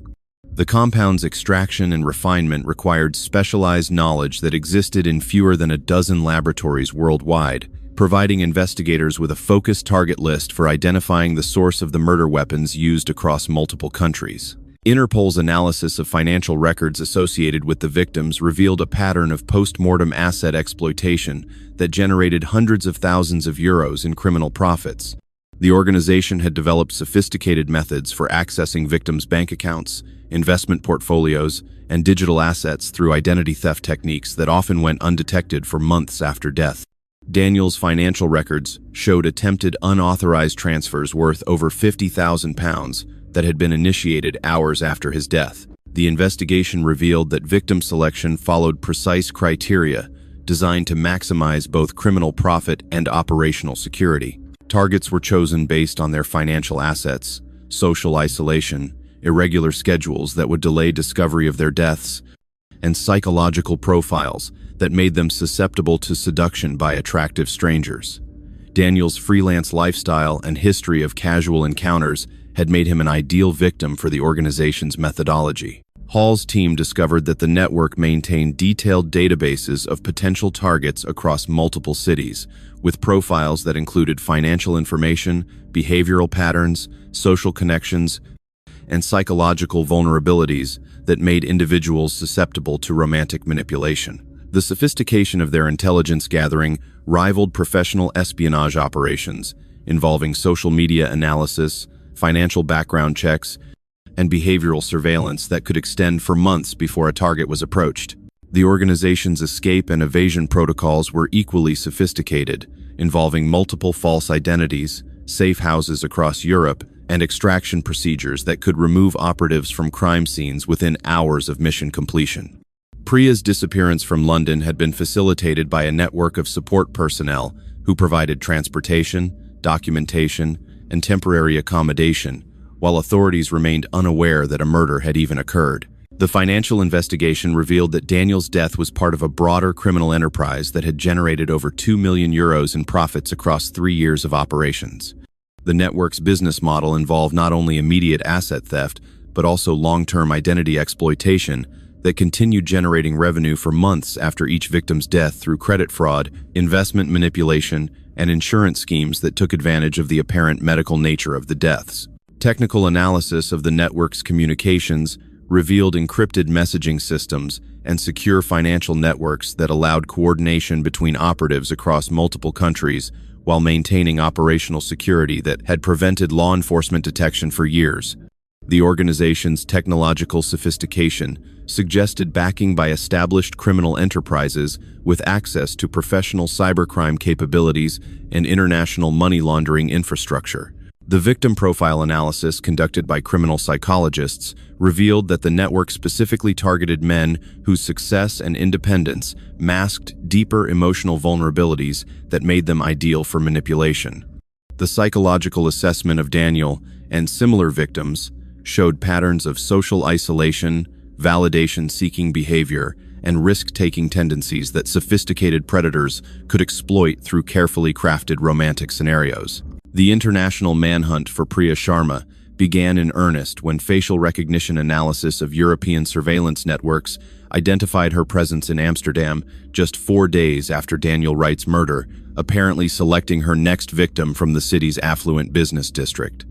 The compound's extraction and refinement required specialized knowledge that existed in fewer than a dozen laboratories worldwide, providing investigators with a focused target list for identifying the source of the murder weapons used across multiple countries. Interpol's analysis of financial records associated with the victims revealed a pattern of post-mortem asset exploitation that generated hundreds of thousands of euros in criminal profits. The organization had developed sophisticated methods for accessing victims' bank accounts, investment portfolios, and digital assets through identity theft techniques that often went undetected for months after death. Daniel's financial records showed attempted unauthorized transfers worth over £50,000 that had been initiated hours after his death. The investigation revealed that victim selection followed precise criteria designed to maximize both criminal profit and operational security. Targets were chosen based on their financial assets, social isolation, irregular schedules that would delay discovery of their deaths, and psychological profiles that made them susceptible to seduction by attractive strangers. Daniel's freelance lifestyle and history of casual encounters had made him an ideal victim for the organization's methodology. Hall's team discovered that the network maintained detailed databases of potential targets across multiple cities, with profiles that included financial information, behavioral patterns, social connections, and psychological vulnerabilities that made individuals susceptible to romantic manipulation. The sophistication of their intelligence gathering rivaled professional espionage operations, involving social media analysis, financial background checks, and behavioral surveillance that could extend for months before a target was approached. The organization's escape and evasion protocols were equally sophisticated, involving multiple false identities, safe houses across Europe, and extraction procedures that could remove operatives from crime scenes within hours of mission completion. Priya's disappearance from London had been facilitated by a network of support personnel who provided transportation, documentation, and temporary accommodation, while authorities remained unaware that a murder had even occurred. The financial investigation revealed that Daniel's death was part of a broader criminal enterprise that had generated over €2 million in profits across 3 years of operations. The network's business model involved not only immediate asset theft, but also long-term identity exploitation that continued generating revenue for months after each victim's death through credit fraud, investment manipulation, and insurance schemes that took advantage of the apparent medical nature of the deaths. Technical analysis of the network's communications revealed encrypted messaging systems and secure financial networks that allowed coordination between operatives across multiple countries while maintaining operational security that had prevented law enforcement detection for years. The organization's technological sophistication suggested backing by established criminal enterprises with access to professional cybercrime capabilities and international money laundering infrastructure. The victim profile analysis conducted by criminal psychologists revealed that the network specifically targeted men whose success and independence masked deeper emotional vulnerabilities that made them ideal for manipulation. The psychological assessment of Daniel and similar victims showed patterns of social isolation, validation-seeking behavior, and risk-taking tendencies that sophisticated predators could exploit through carefully crafted romantic scenarios. The international manhunt for Priya Sharma began in earnest when facial recognition analysis of European surveillance networks identified her presence in Amsterdam just 4 days after Daniel Wright's murder, apparently selecting her next victim from the city's affluent business district.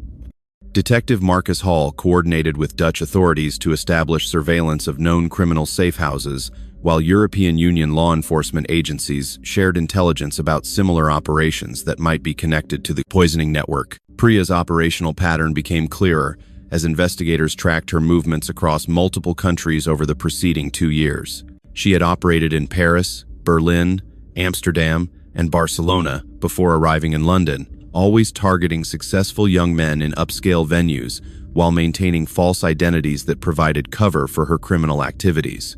Detective Marcus Hall coordinated with Dutch authorities to establish surveillance of known criminal safe houses, while European Union law enforcement agencies shared intelligence about similar operations that might be connected to the poisoning network. Priya's operational pattern became clearer as investigators tracked her movements across multiple countries over the preceding 2 years. She had operated in Paris, Berlin, Amsterdam, and Barcelona before arriving in London, always targeting successful young men in upscale venues while maintaining false identities that provided cover for her criminal activities.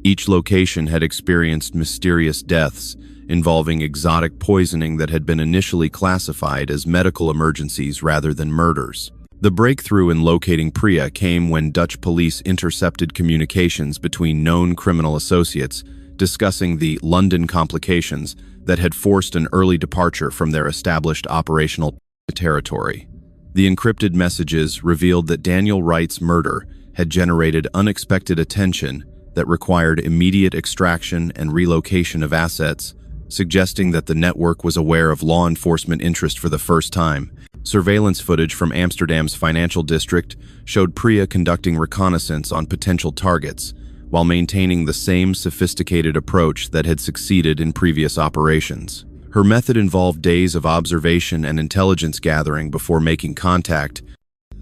Each location had experienced mysterious deaths involving exotic poisoning that had been initially classified as medical emergencies rather than murders. The breakthrough in locating Priya came when Dutch police intercepted communications between known criminal associates discussing the London complications that had forced an early departure from their established operational territory. The encrypted messages revealed that Daniel Wright's murder had generated unexpected attention that required immediate extraction and relocation of assets, suggesting that the network was aware of law enforcement interest for the first time. Surveillance footage from Amsterdam's financial district showed Priya conducting reconnaissance on potential targets, while maintaining the same sophisticated approach that had succeeded in previous operations. Her method involved days of observation and intelligence gathering before making contact,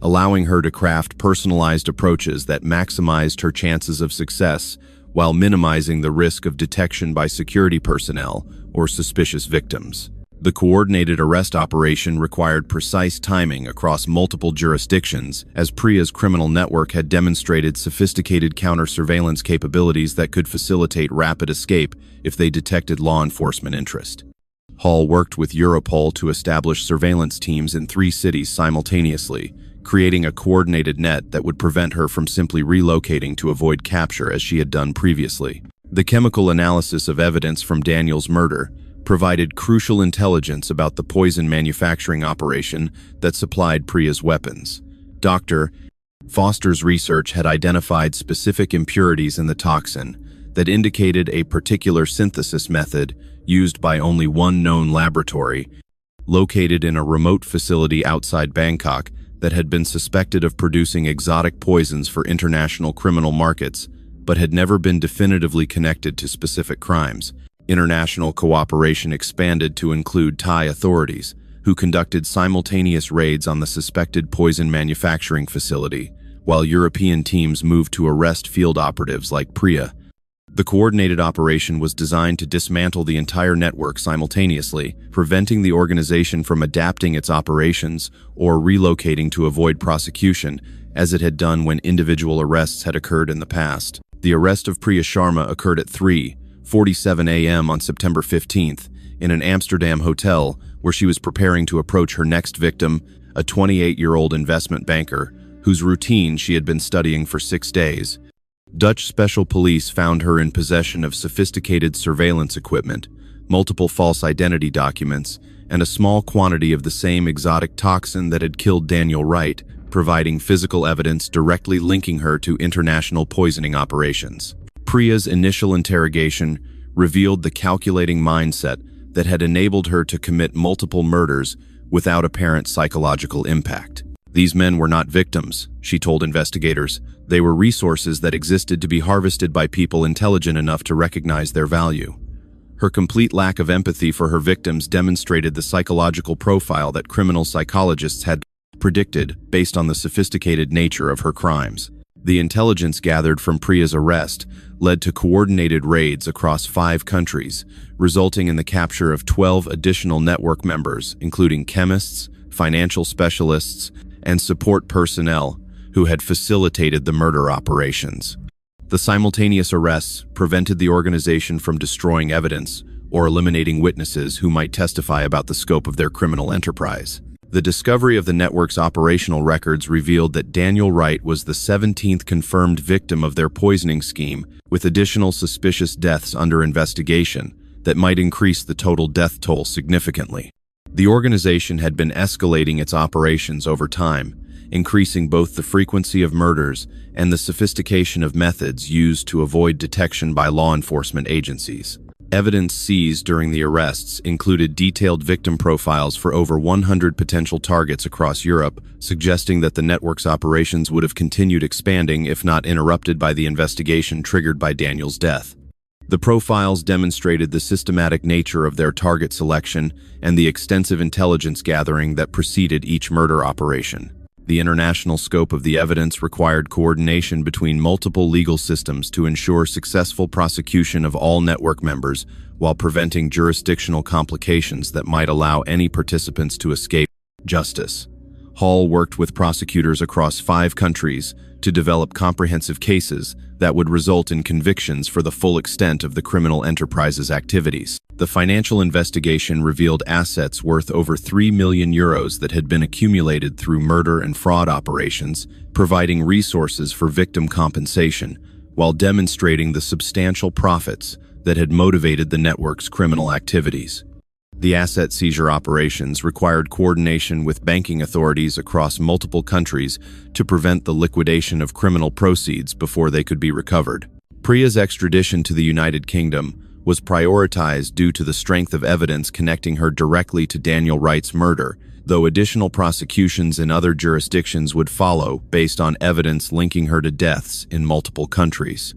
allowing her to craft personalized approaches that maximized her chances of success while minimizing the risk of detection by security personnel or suspicious victims. The coordinated arrest operation required precise timing across multiple jurisdictions, as Priya's criminal network had demonstrated sophisticated counter-surveillance capabilities that could facilitate rapid escape if they detected law enforcement interest. Hall worked with Europol to establish surveillance teams in 3 cities simultaneously, creating a coordinated net that would prevent her from simply relocating to avoid capture as she had done previously. The chemical analysis of evidence from Daniel's murder provided crucial intelligence about the poison manufacturing operation that supplied Priya's weapons. Dr. Foster's research had identified specific impurities in the toxin that indicated a particular synthesis method used by only one known laboratory, located in a remote facility outside Bangkok, that had been suspected of producing exotic poisons for international criminal markets, but had never been definitively connected to specific crimes. International cooperation expanded to include Thai authorities, who conducted simultaneous raids on the suspected poison manufacturing facility, while European teams moved to arrest field operatives like Priya. The coordinated operation was designed to dismantle the entire network simultaneously, preventing the organization from adapting its operations or relocating to avoid prosecution, as it had done when individual arrests had occurred in the past. The arrest of Priya Sharma occurred at 3:47 a.m. on September 15th in an Amsterdam hotel where she was preparing to approach her next victim, a 28-year-old investment banker whose routine she had been studying for 6 days. Dutch special police found her in possession of sophisticated surveillance equipment, multiple false identity documents, and a small quantity of the same exotic toxin that had killed Daniel Wright, providing physical evidence directly linking her to international poisoning operations. Priya's initial interrogation revealed the calculating mindset that had enabled her to commit multiple murders without apparent psychological impact. These men were not victims, she told investigators. They were resources that existed to be harvested by people intelligent enough to recognize their value. Her complete lack of empathy for her victims demonstrated the psychological profile that criminal psychologists had predicted based on the sophisticated nature of her crimes. The intelligence gathered from Priya's arrest led to coordinated raids across 5 countries, resulting in the capture of 12 additional network members, including chemists, financial specialists, and support personnel who had facilitated the murder operations. The simultaneous arrests prevented the organization from destroying evidence or eliminating witnesses who might testify about the scope of their criminal enterprise. The discovery of the network's operational records revealed that Daniel Wright was the 17th confirmed victim of their poisoning scheme, with additional suspicious deaths under investigation that might increase the total death toll significantly. The organization had been escalating its operations over time, increasing both the frequency of murders and the sophistication of methods used to avoid detection by law enforcement agencies. Evidence seized during the arrests included detailed victim profiles for over 100 potential targets across Europe, suggesting that the network's operations would have continued expanding if not interrupted by the investigation triggered by Daniel's death. The profiles demonstrated the systematic nature of their target selection and the extensive intelligence gathering that preceded each murder operation. The international scope of the evidence required coordination between multiple legal systems to ensure successful prosecution of all network members while preventing jurisdictional complications that might allow any participants to escape justice. Hall worked with prosecutors across 5 countries to develop comprehensive cases that would result in convictions for the full extent of the criminal enterprise's activities. The financial investigation revealed assets worth over €3 million that had been accumulated through murder and fraud operations, providing resources for victim compensation, while demonstrating the substantial profits that had motivated the network's criminal activities. The asset seizure operations required coordination with banking authorities across multiple countries to prevent the liquidation of criminal proceeds before they could be recovered. Priya's extradition to the United Kingdom was prioritized due to the strength of evidence connecting her directly to Daniel Wright's murder, though additional prosecutions in other jurisdictions would follow based on evidence linking her to deaths in multiple countries.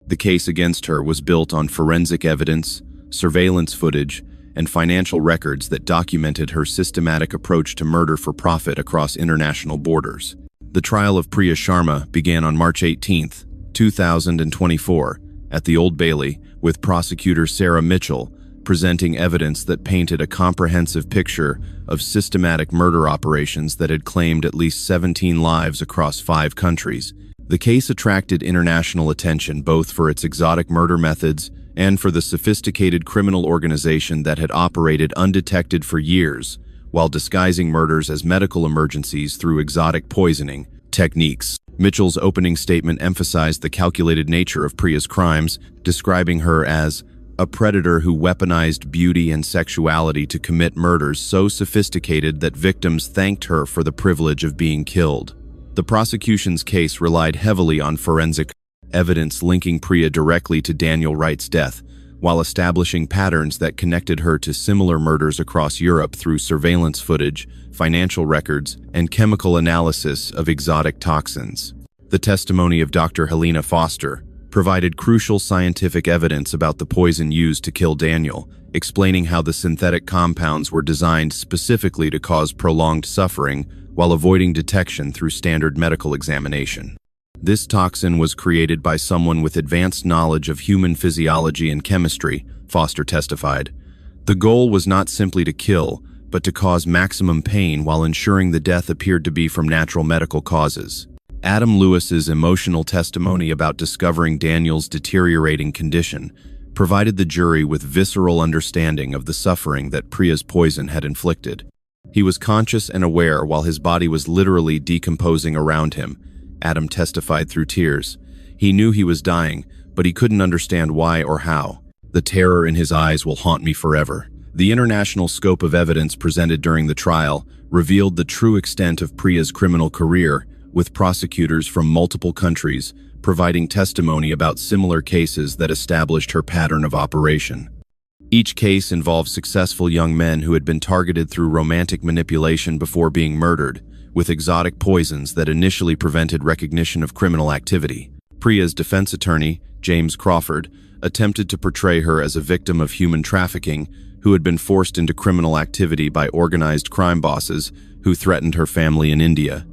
The case against her was built on forensic evidence, surveillance footage, and financial records that documented her systematic approach to murder for profit across international borders. The trial of Priya Sharma began on March 18, 2024, at the Old Bailey, with prosecutor Sarah Mitchell presenting evidence that painted a comprehensive picture of systematic murder operations that had claimed at least 17 lives across 5 countries. The case attracted international attention both for its exotic murder methods and for the sophisticated criminal organization that had operated undetected for years, while disguising murders as medical emergencies through exotic poisoning techniques. Mitchell's opening statement emphasized the calculated nature of Priya's crimes, describing her as a predator who weaponized beauty and sexuality to commit murders so sophisticated that victims thanked her for the privilege of being killed. The prosecution's case relied heavily on forensic evidence linking Priya directly to Daniel Wright's death, while establishing patterns that connected her to similar murders across Europe through surveillance footage, financial records, and chemical analysis of exotic toxins. The testimony of Dr. Helena Foster provided crucial scientific evidence about the poison used to kill Daniel, explaining how the synthetic compounds were designed specifically to cause prolonged suffering while avoiding detection through standard medical examination. This toxin was created by someone with advanced knowledge of human physiology and chemistry, Foster testified. The goal was not simply to kill, but to cause maximum pain while ensuring the death appeared to be from natural medical causes. Adam Lewis's emotional testimony about discovering Daniel's deteriorating condition provided the jury with visceral understanding of the suffering that Priya's poison had inflicted. He was conscious and aware while his body was literally decomposing around him, Adam testified through tears. He knew he was dying, but he couldn't understand why or how. The terror in his eyes will haunt me forever. The international scope of evidence presented during the trial revealed the true extent of Priya's criminal career, with prosecutors from multiple countries providing testimony about similar cases that established her pattern of operation. Each case involved successful young men who had been targeted through romantic manipulation before being murdered, with exotic poisons that initially prevented recognition of criminal activity. Priya's defense attorney, James Crawford, attempted to portray her as a victim of human trafficking who had been forced into criminal activity by organized crime bosses who threatened her family in India.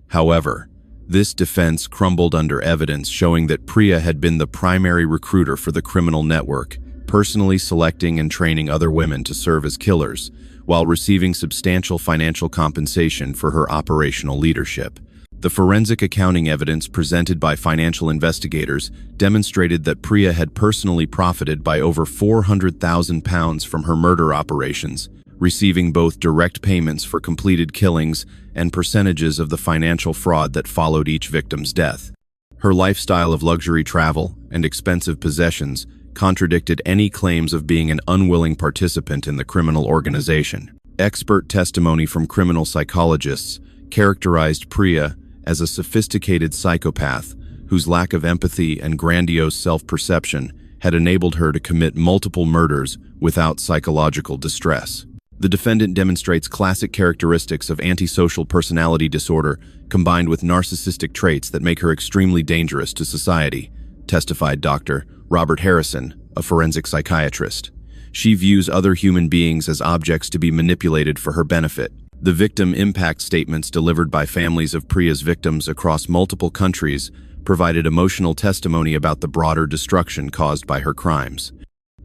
However, this defense crumbled under evidence showing that Priya had been the primary recruiter for the criminal network, personally selecting and training other women to serve as killers, while receiving substantial financial compensation for her operational leadership. The forensic accounting evidence presented by financial investigators demonstrated that Priya had personally profited by over £400,000 from her murder operations, receiving both direct payments for completed killings and percentages of the financial fraud that followed each victim's death. Her lifestyle of luxury travel and expensive possessions contradicted any claims of being an unwilling participant in the criminal organization. Expert testimony from criminal psychologists characterized Priya as a sophisticated psychopath whose lack of empathy and grandiose self-perception had enabled her to commit multiple murders without psychological distress. The defendant demonstrates classic characteristics of antisocial personality disorder combined with narcissistic traits that make her extremely dangerous to society, testified Dr. Robert Harrison, a forensic psychiatrist. She views other human beings as objects to be manipulated for her benefit. The victim impact statements delivered by families of Priya's victims across multiple countries provided emotional testimony about the broader destruction caused by her crimes.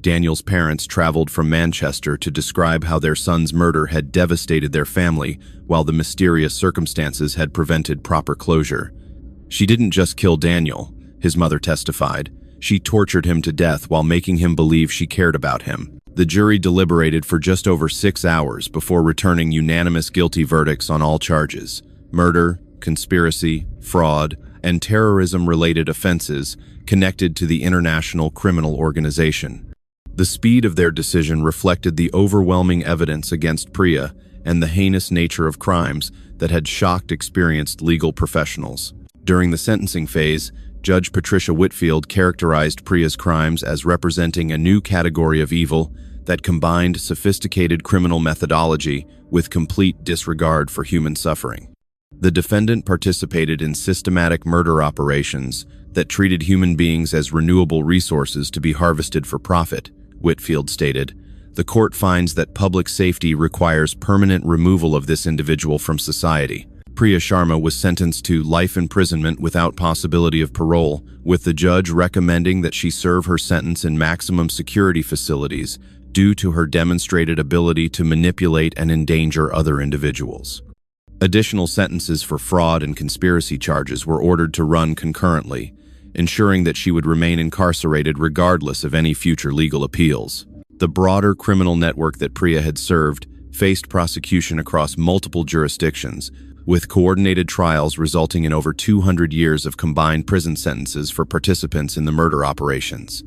Daniel's parents traveled from Manchester to describe how their son's murder had devastated their family, while the mysterious circumstances had prevented proper closure. "She didn't just kill Daniel," his mother testified. "She tortured him to death while making him believe she cared about him." The jury deliberated for just over 6 hours before returning unanimous guilty verdicts on all charges: murder, conspiracy, fraud, and terrorism-related offenses connected to the international criminal organization. The speed of their decision reflected the overwhelming evidence against Priya and the heinous nature of crimes that had shocked experienced legal professionals. During the sentencing phase, Judge Patricia Whitfield characterized Priya's crimes as representing a new category of evil that combined sophisticated criminal methodology with complete disregard for human suffering. The defendant participated in systematic murder operations that treated human beings as renewable resources to be harvested for profit, Whitfield stated. The court finds that public safety requires permanent removal of this individual from society. Priya Sharma was sentenced to life imprisonment without possibility of parole, with the judge recommending that she serve her sentence in maximum security facilities due to her demonstrated ability to manipulate and endanger other individuals. Additional sentences for fraud and conspiracy charges were ordered to run concurrently, ensuring that she would remain incarcerated regardless of any future legal appeals. The broader criminal network that Priya had served faced prosecution across multiple jurisdictions, with coordinated trials resulting in over 200 years of combined prison sentences for participants in the murder operations.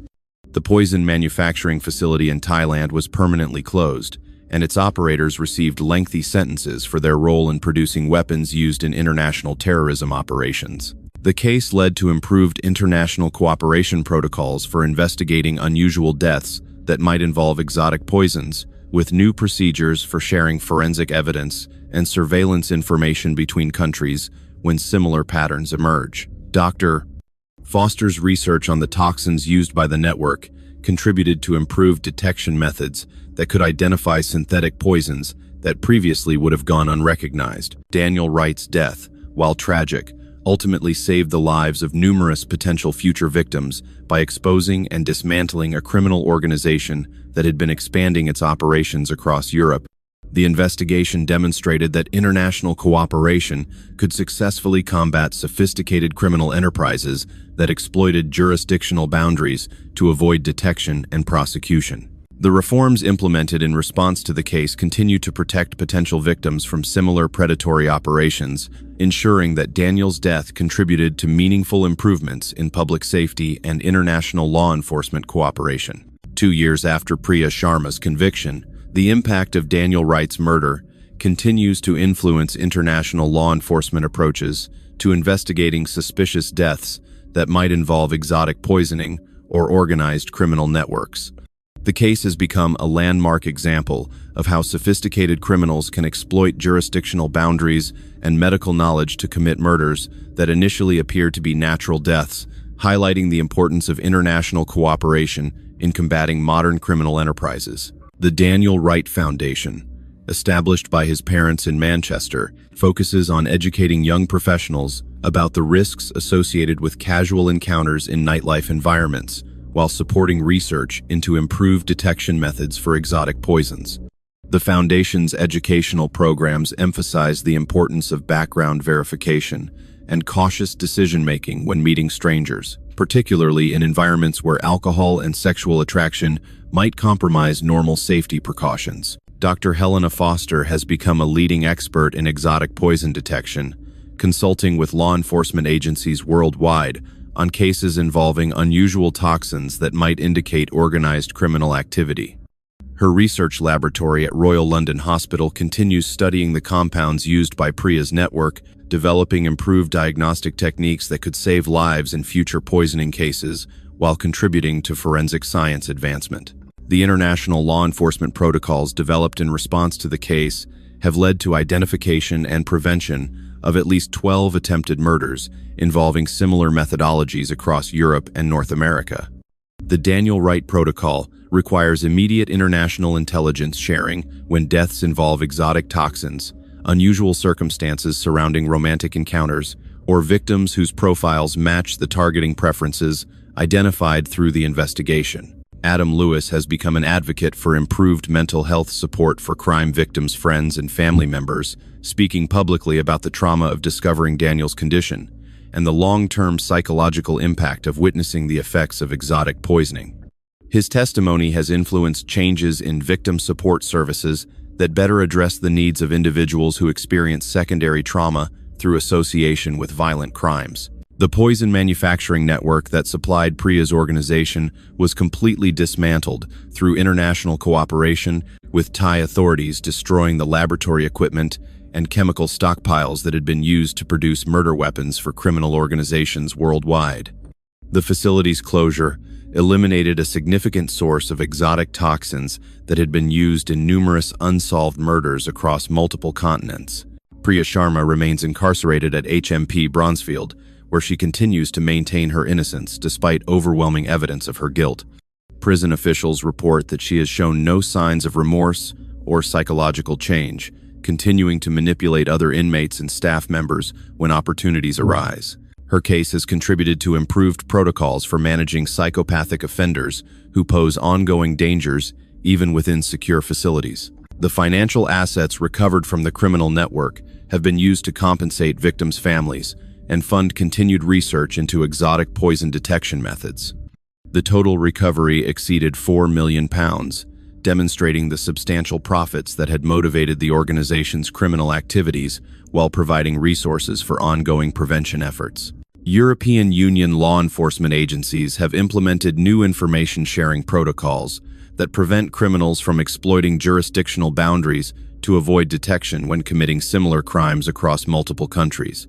The poison manufacturing facility in Thailand was permanently closed, and its operators received lengthy sentences for their role in producing weapons used in international terrorism operations. The case led to improved international cooperation protocols for investigating unusual deaths that might involve exotic poisons, with new procedures for sharing forensic evidence and surveillance information between countries when similar patterns emerge. Dr. Foster's research on the toxins used by the network contributed to improved detection methods that could identify synthetic poisons that previously would have gone unrecognized. Daniel Wright's death, while tragic, ultimately saved the lives of numerous potential future victims by exposing and dismantling a criminal organization that had been expanding its operations across Europe. The investigation demonstrated that international cooperation could successfully combat sophisticated criminal enterprises that exploited jurisdictional boundaries to avoid detection and prosecution. The reforms implemented in response to the case continue to protect potential victims from similar predatory operations, ensuring that Daniel's death contributed to meaningful improvements in public safety and international law enforcement cooperation. 2 years after Priya Sharma's conviction, the impact of Daniel Wright's murder continues to influence international law enforcement approaches to investigating suspicious deaths that might involve exotic poisoning or organized criminal networks. The case has become a landmark example of how sophisticated criminals can exploit jurisdictional boundaries and medical knowledge to commit murders that initially appear to be natural deaths, highlighting the importance of international cooperation in combating modern criminal enterprises. The Daniel Wright Foundation, established by his parents in Manchester, focuses on educating young professionals about the risks associated with casual encounters in nightlife environments, while supporting research into improved detection methods for exotic poisons. The Foundation's educational programs emphasize the importance of background verification and cautious decision-making when meeting strangers, particularly in environments where alcohol and sexual attraction might compromise normal safety precautions. Dr. Helena Foster has become a leading expert in exotic poison detection, consulting with law enforcement agencies worldwide on cases involving unusual toxins that might indicate organized criminal activity. Her research laboratory at Royal London Hospital continues studying the compounds used by Priya's network, developing improved diagnostic techniques that could save lives in future poisoning cases while contributing to forensic science advancement. The international law enforcement protocols developed in response to the case have led to identification and prevention of at least 12 attempted murders involving similar methodologies across Europe and North America. The Daniel Wright Protocol requires immediate international intelligence sharing when deaths involve exotic toxins, unusual circumstances surrounding romantic encounters, or victims whose profiles match the targeting preferences identified through the investigation. Adam Lewis has become an advocate for improved mental health support for crime victims' friends and family members, speaking publicly about the trauma of discovering Daniel's condition and the long-term psychological impact of witnessing the effects of exotic poisoning. His testimony has influenced changes in victim support services that better address the needs of individuals who experience secondary trauma through association with violent crimes. The poison manufacturing network that supplied Priya's organization was completely dismantled through international cooperation, with Thai authorities destroying the laboratory equipment and chemical stockpiles that had been used to produce murder weapons for criminal organizations worldwide. The facility's closure eliminated a significant source of exotic toxins that had been used in numerous unsolved murders across multiple continents. Priya Sharma remains incarcerated at HMP Bronzefield, where she continues to maintain her innocence despite overwhelming evidence of her guilt. Prison officials report that she has shown no signs of remorse or psychological change, continuing to manipulate other inmates and staff members when opportunities arise. Her case has contributed to improved protocols for managing psychopathic offenders who pose ongoing dangers even within secure facilities. The financial assets recovered from the criminal network have been used to compensate victims' families and fund continued research into exotic poison detection methods. The total recovery exceeded £4 million, demonstrating the substantial profits that had motivated the organization's criminal activities while providing resources for ongoing prevention efforts. European Union law enforcement agencies have implemented new information sharing protocols that prevent criminals from exploiting jurisdictional boundaries to avoid detection when committing similar crimes across multiple countries.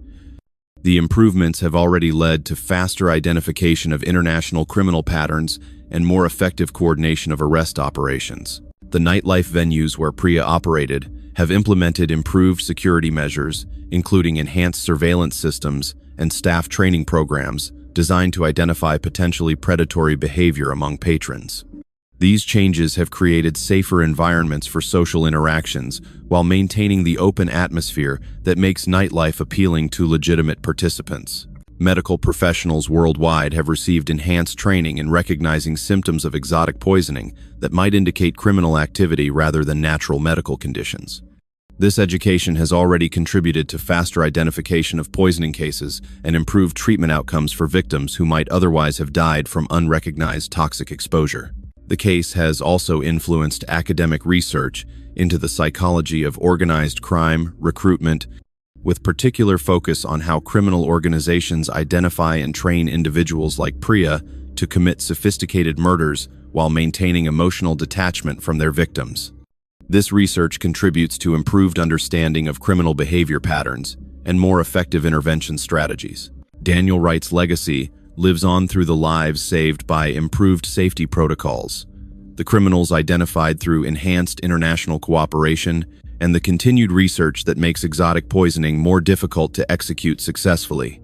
The improvements have already led to faster identification of international criminal patterns and more effective coordination of arrest operations. The nightlife venues where Priya operated have implemented improved security measures, including enhanced surveillance systems and staff training programs designed to identify potentially predatory behavior among patrons. These changes have created safer environments for social interactions while maintaining the open atmosphere that makes nightlife appealing to legitimate participants. Medical professionals worldwide have received enhanced training in recognizing symptoms of exotic poisoning that might indicate criminal activity rather than natural medical conditions. This education has already contributed to faster identification of poisoning cases and improved treatment outcomes for victims who might otherwise have died from unrecognized toxic exposure. The case has also influenced academic research into the psychology of organized crime, recruitment, with particular focus on how criminal organizations identify and train individuals like Priya to commit sophisticated murders while maintaining emotional detachment from their victims. This research contributes to improved understanding of criminal behavior patterns and more effective intervention strategies. Daniel Wright's legacy lives on through the lives saved by improved safety protocols, the criminals identified through enhanced international cooperation, and the continued research that makes exotic poisoning more difficult to execute successfully.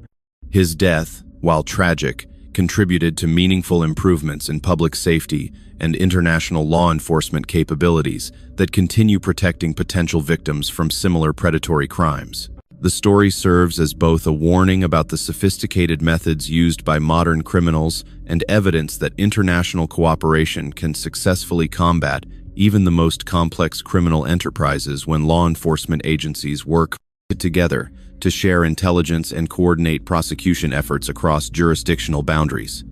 His death, while tragic, contributed to meaningful improvements in public safety and international law enforcement capabilities that continue protecting potential victims from similar predatory crimes. The story serves as both a warning about the sophisticated methods used by modern criminals and evidence that international cooperation can successfully combat even the most complex criminal enterprises when law enforcement agencies work together to share intelligence and coordinate prosecution efforts across jurisdictional boundaries.